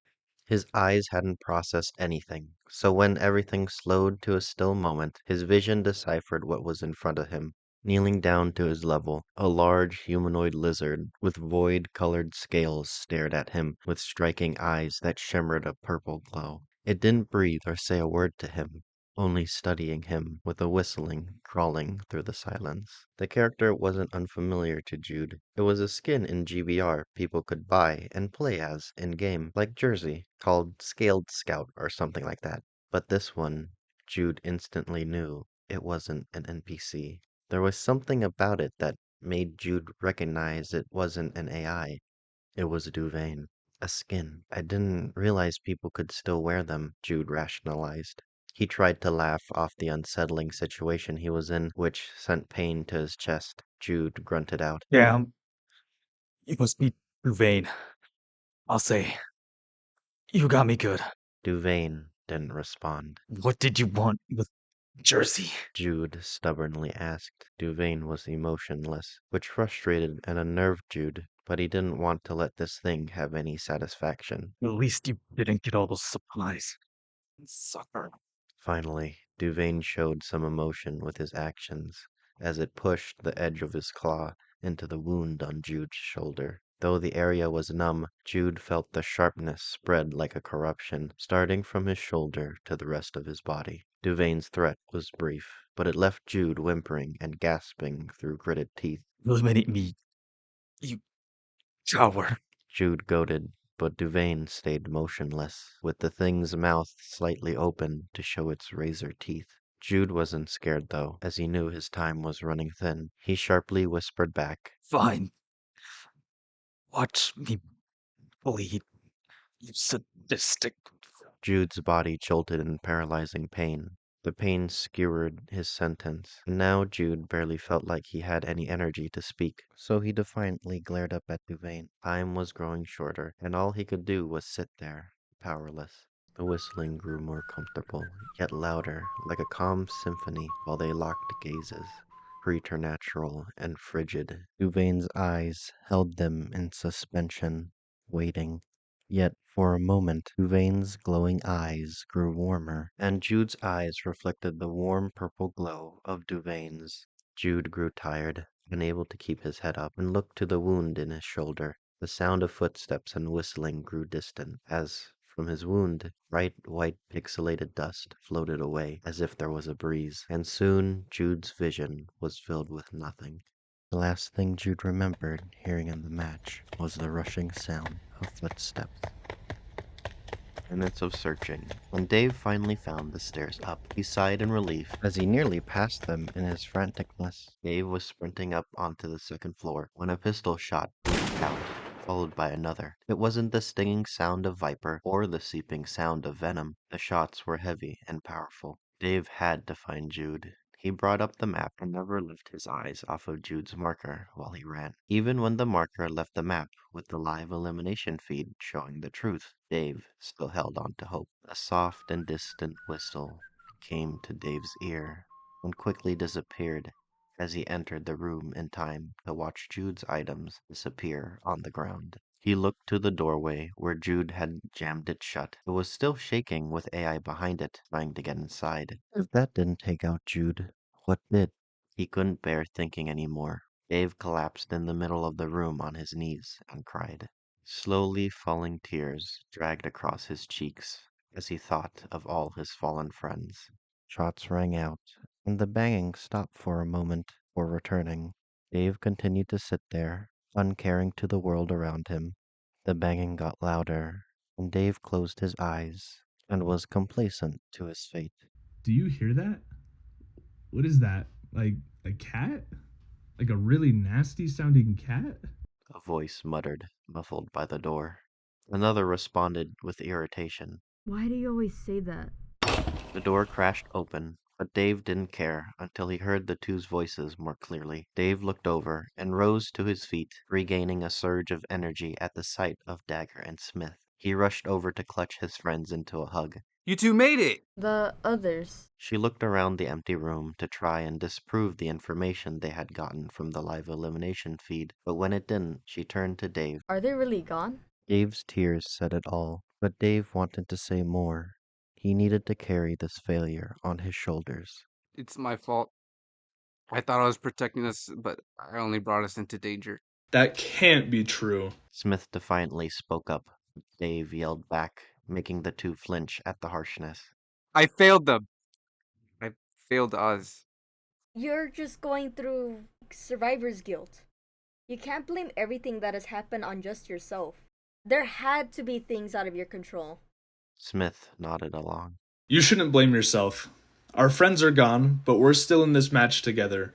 A: His eyes hadn't processed anything, so when everything slowed to a still moment, his vision deciphered what was in front of him. Kneeling down to his level, a large humanoid lizard with void-colored scales stared at him with striking eyes that shimmered a purple glow. It didn't breathe or say a word to him, only studying him with a whistling crawling through the silence. The character wasn't unfamiliar to Jude. It was a skin in GBR people could buy and play as in-game, like Jersey, called Scaled Scout or something like that. But this one, Jude instantly knew it wasn't an NPC. There was something about it that made Jude recognize it wasn't an AI. It was Duvain. A skin. I didn't realize people could still wear them, Jude rationalized. He tried to laugh off the unsettling situation he was in, which sent pain to his chest. Jude grunted out.
B: Damn. You must be Duvain. I'll say. You got me good.
A: Duvain didn't respond.
B: What did you want with Jersey?
A: Jude stubbornly asked. Duvain was emotionless, which frustrated and unnerved Jude, but he didn't want to let this thing have any satisfaction.
B: At least you didn't get all those supplies. Sucker.
A: Finally, Duvain showed some emotion with his actions, as it pushed the edge of his claw into the wound on Jude's shoulder. Though the area was numb, Jude felt the sharpness spread like a corruption, starting from his shoulder to the rest of his body. Duvain's threat was brief, but it left Jude whimpering and gasping through gritted teeth.
B: Eliminate me, you coward.
A: Jude goaded, but Duvain stayed motionless, with the thing's mouth slightly open to show its razor teeth. Jude wasn't scared, though, as he knew his time was running thin. He sharply whispered back,
B: Fine. Watch me bleed, you sadistic.
A: Jude's body jolted in paralyzing pain. The pain skewered his sentence, and now Jude barely felt like he had any energy to speak, so he defiantly glared up at Duvain. Time was growing shorter, and all he could do was sit there, powerless. The whistling grew more comfortable, yet louder, like a calm symphony, while they locked gazes. preternatural and frigid. Duvane's eyes held them in suspension, waiting. Yet for a moment, Duvane's glowing eyes grew warmer, and Jude's eyes reflected the warm purple glow of Duvane's. Jude grew tired, unable to keep his head up, and looked to the wound in his shoulder. The sound of footsteps and whistling grew distant, as from his wound, bright white pixelated dust floated away as if there was a breeze, and soon Jude's vision was filled with nothing. The last thing Jude remembered hearing in the match was the rushing sound of footsteps. Minutes of searching. When Dave finally found the stairs up, he sighed in relief as he nearly passed them in his franticness. Dave was sprinting up onto the second floor when a pistol shot boomed out, followed by another. It wasn't the stinging sound of Viper or the seeping sound of Venom. The shots were heavy and powerful. Dave had to find Jude. He brought up the map and never lifted his eyes off of Jude's marker while he ran. Even when the marker left the map with the live elimination feed showing the truth, Dave still held on to hope. A soft and distant whistle came to Dave's ear and quickly disappeared as he entered the room in time to watch Jude's items disappear on the ground. He looked to the doorway where Jude had jammed it shut. It was still shaking with AI behind it, trying to get inside. If that didn't take out Jude, what did? He couldn't bear thinking anymore. Dave collapsed in the middle of the room on his knees and cried. Slowly falling tears dragged across his cheeks as he thought of all his fallen friends. Shots rang out, and the banging stopped for a moment before returning. Dave continued to sit there, uncaring to the world around him. The banging got louder, and Dave closed his eyes and was complacent to his fate.
C: Do you hear that? What is that? Like a cat? Like a really nasty sounding cat?
A: A voice muttered, muffled by the door. Another responded with irritation.
H: Why do you always say that?
A: The door crashed open, but Dave didn't care until he heard the two's voices more clearly. Dave looked over and rose to his feet, regaining a surge of energy at the sight of Dagger and Smith. He rushed over to clutch his friends into a hug.
L: You two made it!
H: The others.
A: She looked around the empty room to try and disprove the information they had gotten from the live elimination feed, but when it didn't, she turned to Dave.
H: Are they really gone?
A: Dave's tears said it all, but Dave wanted to say more. He needed to carry this failure on his shoulders.
L: It's my fault. I thought I was protecting us, but I only brought us into danger.
C: That can't be true.
A: Smith defiantly spoke up. Dave yelled back, making the two flinch at the harshness.
L: I failed them. I failed us.
H: You're just going through survivor's guilt. You can't blame everything that has happened on just yourself. There had to be things out of your control.
A: Smith nodded along.
C: You shouldn't blame yourself. Our friends are gone, but we're still in this match together.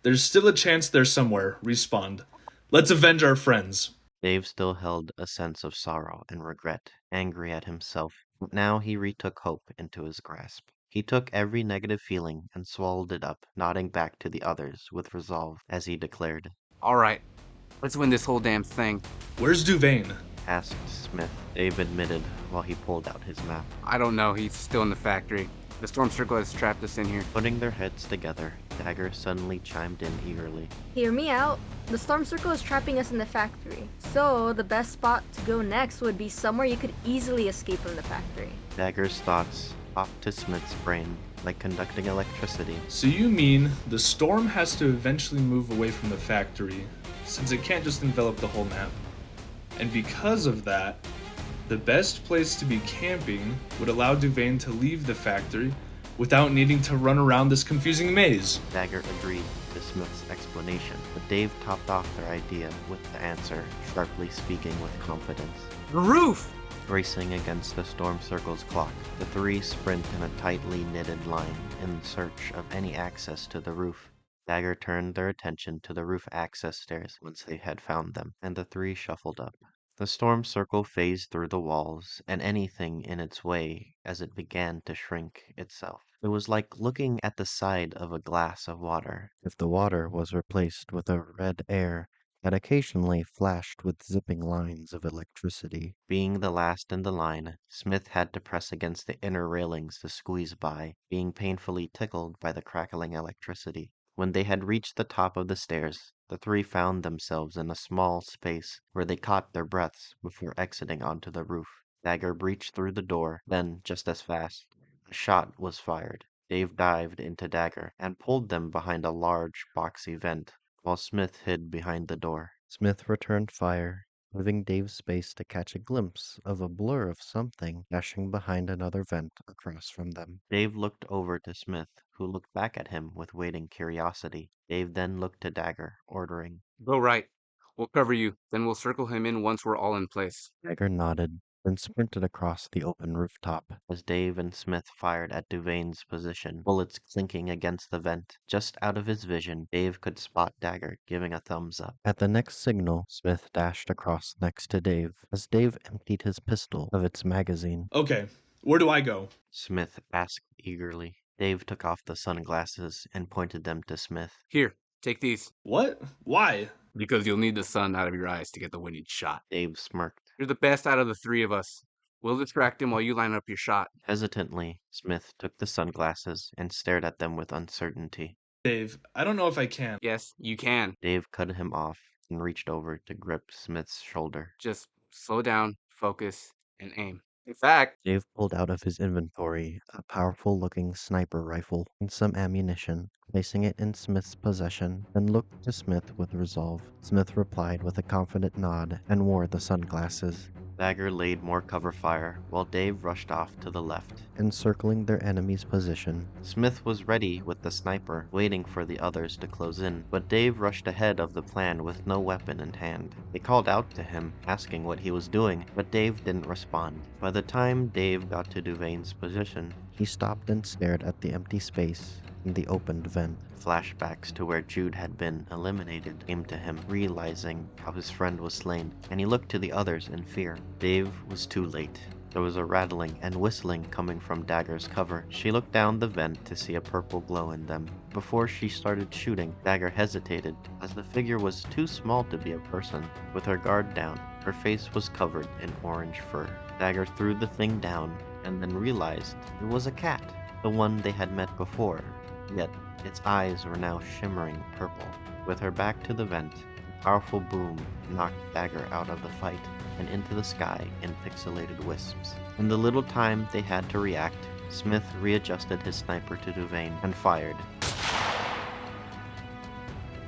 C: There's still a chance they're somewhere. Respond. Let's avenge our friends.
A: Dave still held a sense of sorrow and regret, angry at himself, but now he retook hope into his grasp. He took every negative feeling and swallowed it up, nodding back to the others with resolve as he declared.
L: Alright, let's win this whole damn thing.
C: Where's Duvane?
A: Asked Smith. Dave admitted while he pulled out his map.
L: I don't know, he's still in the factory. The storm circle has trapped us in here.
A: Putting their heads together, Dagger suddenly chimed in eagerly.
H: Hear me out. The storm circle is trapping us in the factory. So the best spot to go next would be somewhere you could easily escape from the factory.
A: Dagger's thoughts popped to Smith's brain like conducting electricity.
C: So you mean the storm has to eventually move away from the factory, since it can't just envelop the whole map. And because of that, the best place to be camping would allow Duvane to leave the factory without needing to run around this confusing maze.
A: Dagger agreed to Smith's explanation, but Dave topped off their idea with the answer, sharply speaking with confidence.
L: The roof!
A: Racing against the storm circle's clock, the three sprint in a tightly knitted line in search of any access to the roof. Dagger turned their attention to the roof access stairs once they had found them, and the three shuffled up. The storm circle phased through the walls and anything in its way as it began to shrink itself. It was like looking at the side of a glass of water, if the water was replaced with a red air that occasionally flashed with zipping lines of electricity. Being the last in the line, Smith had to press against the inner railings to squeeze by, being painfully tickled by the crackling electricity. When they had reached the top of the stairs, the three found themselves in a small space where they caught their breaths before exiting onto the roof. Dagger breached through the door, then, just as fast, a shot was fired. Dave dived into Dagger and pulled them behind a large, boxy vent, while Smith hid behind the door. Smith returned fire, leaving Dave's space to catch a glimpse of a blur of something dashing behind another vent across from them. Dave looked over to Smith, who looked back at him with waiting curiosity. Dave then looked to Dagger, ordering.
L: Go right. We'll cover you, then we'll circle him in once we're all in place.
A: Dagger nodded, then sprinted across the open rooftop as Dave and Smith fired at Duvane's position, bullets clinking against the vent. Just out of his vision, Dave could spot Dagger giving a thumbs up. At the next signal, Smith dashed across next to Dave as Dave emptied his pistol of its magazine.
C: Okay, where do I go?
A: Smith asked eagerly. Dave took off the sunglasses and pointed them to Smith.
L: Here, take these.
C: What? Why?
L: Because you'll need the sun out of your eyes to get the winning shot.
A: Dave smirked.
L: You're the best out of the three of us. We'll distract him while you line up your shot.
A: Hesitantly, Smith took the sunglasses and stared at them with uncertainty.
C: Dave, I don't know if I can.
L: Yes, you can.
A: Dave cut him off and reached over to grip Smith's shoulder.
L: Just slow down, focus, and aim. In fact,
A: Dave pulled out of his inventory a powerful-looking sniper rifle and some ammunition, placing it in Smith's possession, then looked to Smith with resolve. Smith replied with a confident nod and wore the sunglasses. Dagger laid more cover fire, while Dave rushed off to the left, encircling their enemy's position. Smith was ready with the sniper, waiting for the others to close in, but Dave rushed ahead of the plan with no weapon in hand. They called out to him, asking what he was doing, but Dave didn't respond. By the time Dave got to Duvane's position, he stopped and stared at the empty space in the opened vent. Flashbacks to where Jude had been eliminated came to him, realizing how his friend was slain, and he looked to the others in fear. Dave was too late. There was a rattling and whistling coming from Dagger's cover. She looked down the vent to see a purple glow in them. Before she started shooting, Dagger hesitated, as the figure was too small to be a person. With her guard down, her face was covered in orange fur. Dagger threw the thing down, and then realized it was a cat, the one they had met before. Yet, its eyes were now shimmering purple. With her back to the vent, a powerful boom knocked Dagger out of the fight and into the sky in pixelated wisps. In the little time they had to react, Smith readjusted his sniper to Duvane and fired.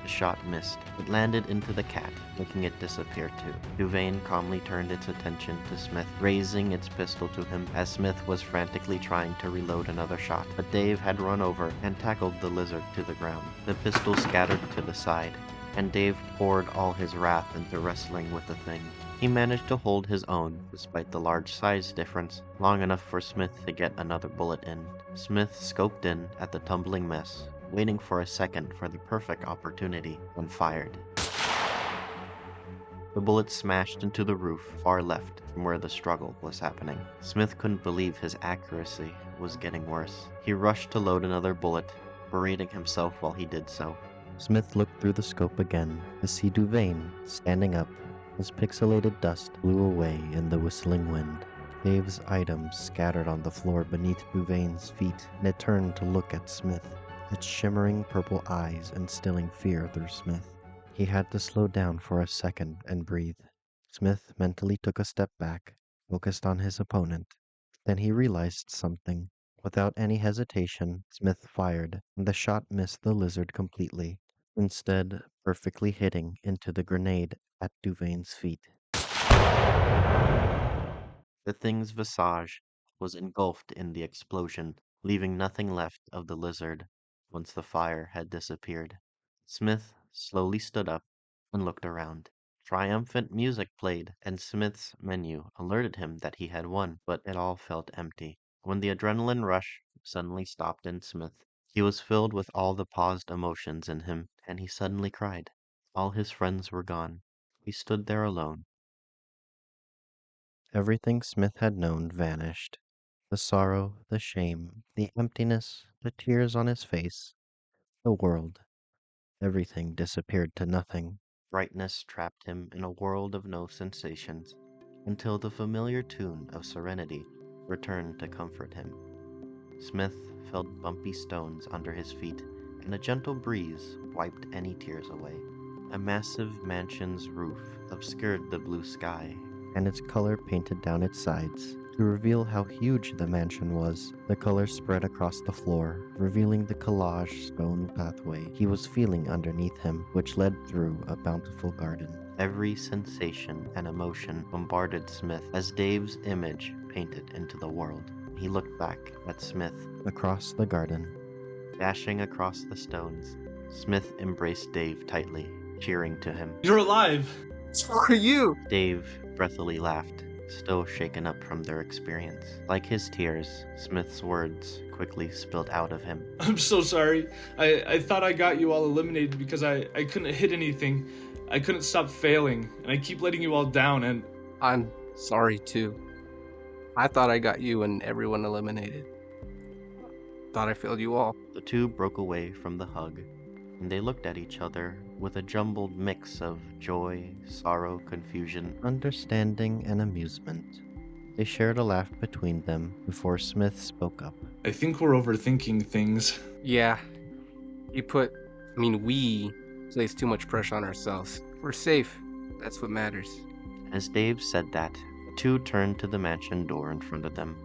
A: The shot missed. It landed into the cat, making it disappear too. Duvane calmly turned its attention to Smith, raising its pistol to him as Smith was frantically trying to reload another shot. But Dave had run over and tackled the lizard to the ground. The pistol scattered to the side, and Dave poured all his wrath into wrestling with the thing. He managed to hold his own, despite the large size difference, long enough for Smith to get another bullet in. Smith scoped in at the tumbling mess, waiting for a second for the perfect opportunity, and fired. The bullet smashed into the roof far left from where the struggle was happening. Smith couldn't believe his accuracy was getting worse. He rushed to load another bullet, berating himself while he did so. Smith looked through the scope again to see Duvane standing up. His pixelated dust blew away in the whistling wind. Dave's items scattered on the floor beneath Duvane's feet, and it turned to look at Smith, its shimmering purple eyes instilling fear through Smith. He had to slow down for a second and breathe. Smith mentally took a step back, focused on his opponent. Then he realized something. Without any hesitation, Smith fired, and the shot missed the lizard completely, instead perfectly hitting into the grenade at Duvane's feet. The thing's visage was engulfed in the explosion, leaving nothing left of the lizard once the fire had disappeared. Smith slowly stood up and looked around. Triumphant music played, and Smith's menu alerted him that he had won, but it all felt empty. When the adrenaline rush suddenly stopped in Smith, he was filled with all the paused emotions in him, and he suddenly cried. All his friends were gone. He stood there alone. Everything Smith had known vanished. The sorrow, the shame, the emptiness, the tears on his face, the world. Everything disappeared to nothing. Brightness trapped him in a world of no sensations, until the familiar tune of Serenity returned to comfort him. Smith felt bumpy stones under his feet and a gentle breeze wiped any tears away. A massive mansion's roof obscured the blue sky, and its color painted down its sides. To reveal how huge the mansion was, the color spread across the floor, revealing the collage stone pathway he was feeling underneath him, which led through a bountiful garden. Every sensation and emotion bombarded Smith as Dave's image painted into the world. He looked back at Smith across the garden. Dashing across the stones, Smith embraced Dave tightly, cheering to him.
C: You're alive!
L: So are you!
A: Dave breathily laughed, still shaken up from their experience. Like his tears, Smith's words quickly spilled out of him.
C: I'm so sorry. I thought I got you all eliminated because I couldn't hit anything. I couldn't stop failing, and I keep letting you all down, and...
L: I'm sorry too. I thought I got you and everyone eliminated. Thought I failed you all.
A: The two broke away from the hug, and they looked at each other with a jumbled mix of joy, sorrow, confusion, understanding, and amusement. They shared a laugh between them before Smith spoke up.
C: I think we're overthinking things.
L: Yeah. We place too much pressure on ourselves. We're safe. That's what matters.
A: As Dave said that, the two turned to the mansion door in front of them.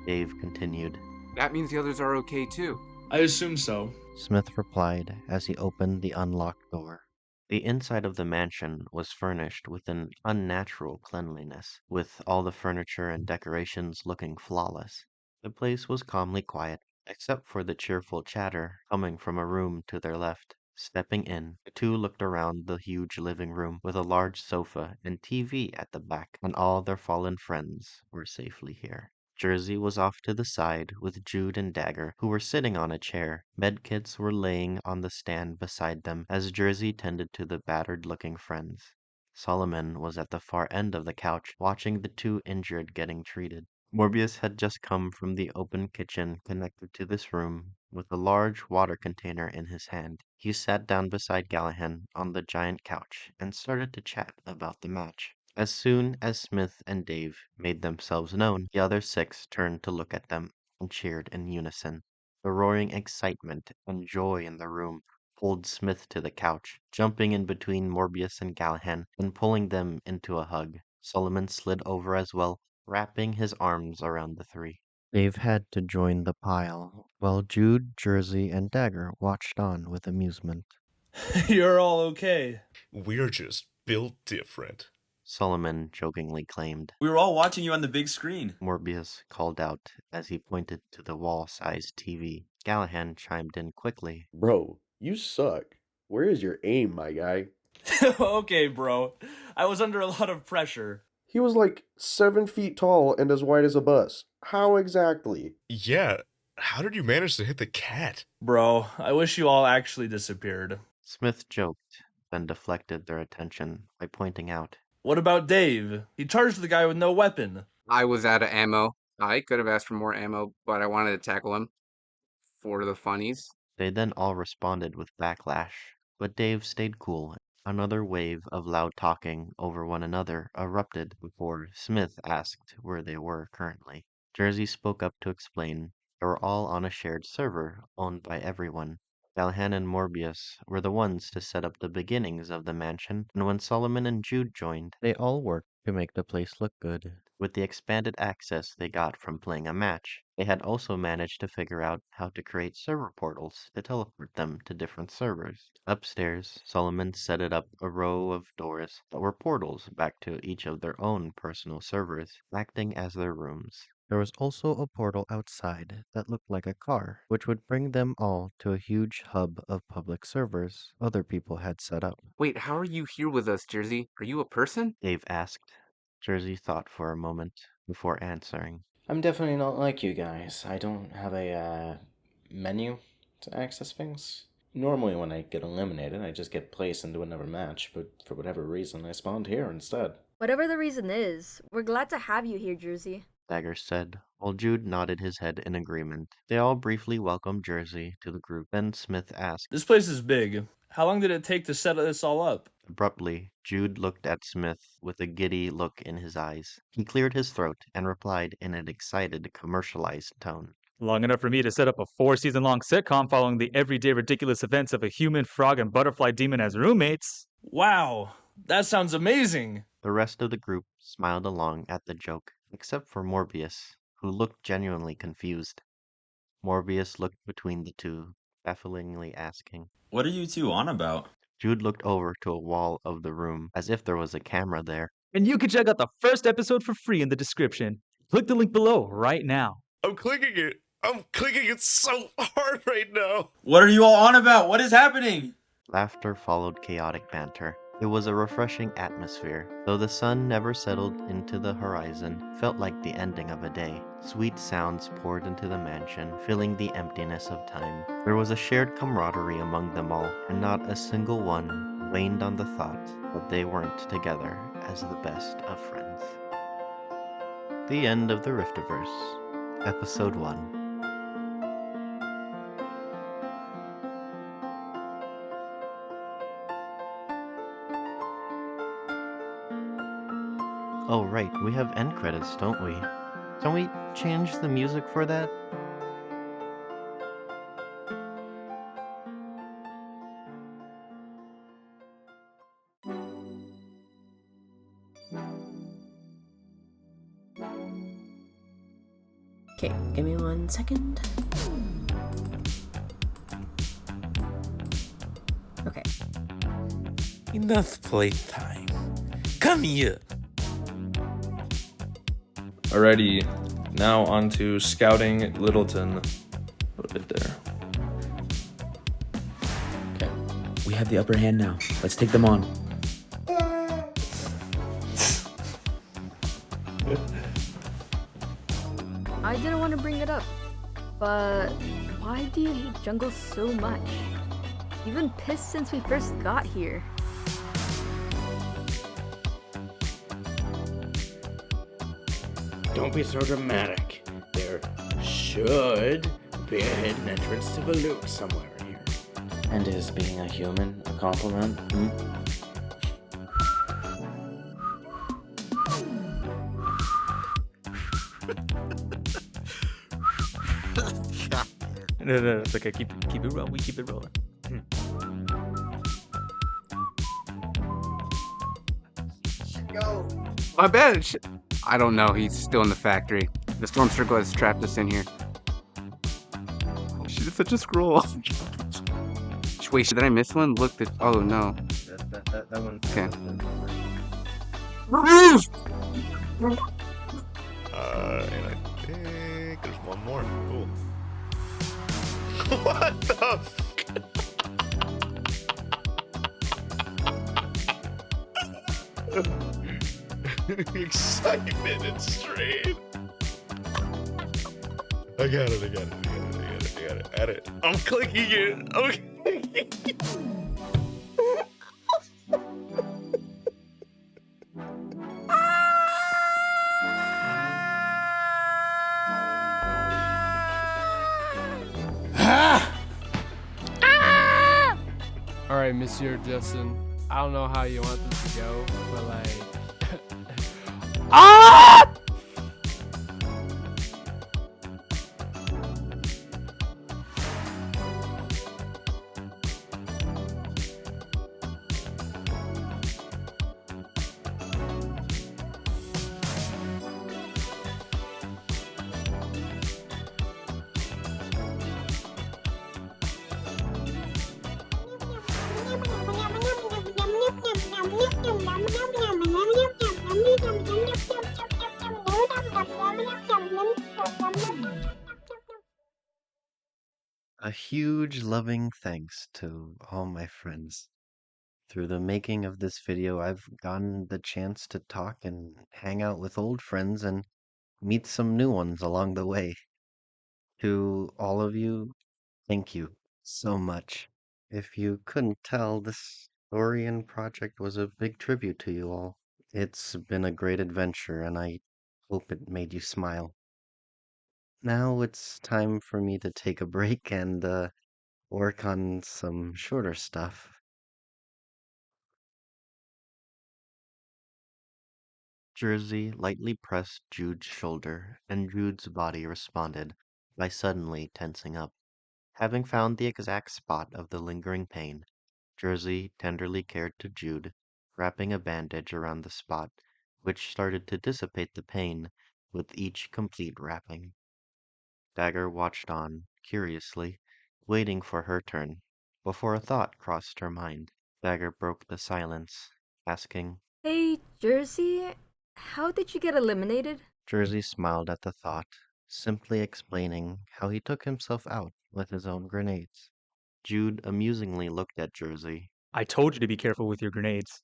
A: Dave continued.
L: That means the others are okay too.
C: I assume so.
A: Smith replied as he opened the unlocked door. The inside of the mansion was furnished with an unnatural cleanliness, with all the furniture and decorations looking flawless. The place was calmly quiet, except for the cheerful chatter coming from a room to their left. Stepping in, the two looked around the huge living room with a large sofa and TV at the back, and all their fallen friends were safely here. Jersey was off to the side with Jude and Dagger, who were sitting on a chair. Medkits were laying on the stand beside them as Jersey tended to the battered-looking friends. Solomon was at the far end of the couch, watching the two injured getting treated. Morbius had just come from the open kitchen connected to this room with a large water container in his hand. He sat down beside Gallahan on the giant couch and started to chat about the match. As soon as Smith and Dave made themselves known, the other six turned to look at them and cheered in unison. The roaring excitement and joy in the room pulled Smith to the couch, jumping in between Morbius and Gallahan and pulling them into a hug. Solomon slid over as well, wrapping his arms around the three. Dave had to join the pile, while Jude, Jersey, and Dagger watched on with amusement.
C: You're all okay.
E: We're just built different,
A: Solomon jokingly claimed.
N: We were all watching you on the big screen.
A: Morbius called out as he pointed to the wall-sized TV. Gallahan chimed in quickly.
F: Bro, you suck. Where is your aim, my guy?
N: Okay, bro. I was under a lot of pressure.
F: He was like 7 feet tall and as wide as a bus. How exactly?
E: Yeah, how did you manage to hit the cat?
C: Bro, I wish you all actually disappeared.
A: Smith joked, then deflected their attention by pointing out.
C: What about Dave? He charged the guy with no weapon.
L: I was out of ammo. I could have asked for more ammo, but I wanted to tackle him. For the funnies.
A: They then all responded with backlash, but Dave stayed cool. Another wave of loud talking over one another erupted before Smith asked where they were currently. Jersey spoke up to explain they were all on a shared server owned by everyone. Gallahan and Morbius were the ones to set up the beginnings of the mansion, and when Solomon and Jude joined, they all worked to make the place look good. With the expanded access they got from playing a match, they had also managed to figure out how to create server portals to teleport them to different servers. Upstairs, Solomon set it up a row of doors that were portals back to each of their own personal servers, acting as their rooms. There was also a portal outside that looked like a car, which would bring them all to a huge hub of public servers other people had set up.
L: Wait, how are you here with us, Jersey? Are you a person?
A: Dave asked. Jersey thought for a moment before answering.
J: I'm definitely not like you guys. I don't have a menu to access things. Normally when I get eliminated, I just get placed into another match, but for whatever reason, I spawned here instead.
H: Whatever the reason is, we're glad to have you here, Jersey.
A: Dagger said, while Jude nodded his head in agreement. They all briefly welcomed Jersey to the group. Then Smith asked,
C: This place is big. How long did it take to set this all up?
A: Abruptly, Jude looked at Smith with a giddy look in his eyes. He cleared his throat and replied in an excited, commercialized tone.
B: Long enough for me to set up a 4-season-long sitcom following the everyday ridiculous events of a human, frog, and butterfly demon as roommates.
N: Wow, that sounds amazing.
A: The rest of the group smiled along at the joke, except for Morbius, who looked genuinely confused. Morbius looked between the two, bafflingly asking,
I: What are you two on about?
A: Jude looked over to a wall of the room, as if there was a camera there.
B: And you can check out the first episode for free in the description. Click the link below right now.
E: I'm clicking it. I'm clicking it so hard right now.
I: What are you all on about? What is happening?
A: Laughter followed chaotic banter. It was a refreshing atmosphere. Though the sun never settled into the horizon, felt like the ending of a day. Sweet sounds poured into the mansion, filling the emptiness of time. There was a shared camaraderie among them all, and not a single one waned on the thought that they weren't together as the best of friends. The end of the Riftiverse, Episode 1. Oh, right, we have end credits, don't we? Can we change the music for that?
D: Okay, give me 1 second. Okay.
O: Enough playtime. Come here.
C: Alrighty, now on to scouting Littleton. Put it there.
M: Okay. We have the upper hand now. Let's take them on.
H: I didn't want to bring it up, but why do you hate jungle so much? You've been pissed since we first got here.
P: Don't be so dramatic. There should be a hidden entrance to the loot somewhere here.
J: And is being a human a compliment?
B: No, it's okay. Keep it rolling. We keep it rolling.
L: Go. My bench. I don't know. He's still in the factory. The storm circle has trapped us in here. Oh, shit, it's such a scroll. Wait, did I miss one? Look, oh no.
A: That one's
L: okay.
E: And I think there's one more. Cool. What the excitement and strain. I got it. At it. I'm clicking it. Okay.
Q: Alright, Monsieur Justin. I don't know how you want this to go, but like... Ah!
A: A huge loving thanks to all my friends. Through the making of this video, I've gotten the chance to talk and hang out with old friends and meet some new ones along the way. To all of you, thank you so much. If you couldn't tell, this story and project was a big tribute to you all. It's been a great adventure, and I hope it made you smile. Now it's time for me to take a break and work on some shorter stuff. Jersey lightly pressed Jude's shoulder, and Jude's body responded, by suddenly tensing up. Having found the exact spot of the lingering pain, Jersey tenderly cared to Jude, wrapping a bandage around the spot, which started to dissipate the pain with each complete wrapping. Dagger watched on, curiously, waiting for her turn, before a thought crossed her mind. Dagger broke the silence, asking,
H: Hey, Jersey, how did you get eliminated?
A: Jersey smiled at the thought, simply explaining how he took himself out with his own grenades. Jude amusingly looked at Jersey.
B: I told you to be careful with your grenades.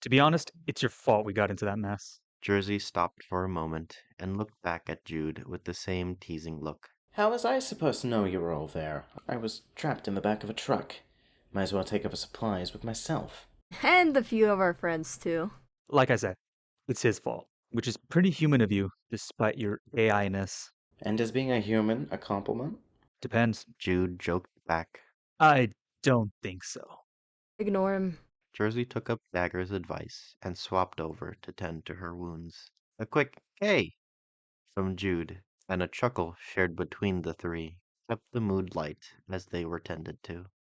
B: To be honest, it's your fault we got into that mess.
A: Jersey stopped for a moment and looked back at Jude with the same teasing look.
J: How was I supposed to know you were all there? I was trapped in the back of a truck. Might as well take over supplies with myself.
H: And a few of our friends, too.
B: Like I said, it's his fault, which is pretty human of you, despite your AI-ness.
J: And is being a human a compliment?
B: Depends.
A: Jude joked back.
B: I don't think so.
H: Ignore him.
A: Jersey took up Dagger's advice and swapped over to tend to her wounds. A quick "Hey!" from Jude and a chuckle shared between the three kept the mood light as they were tended to.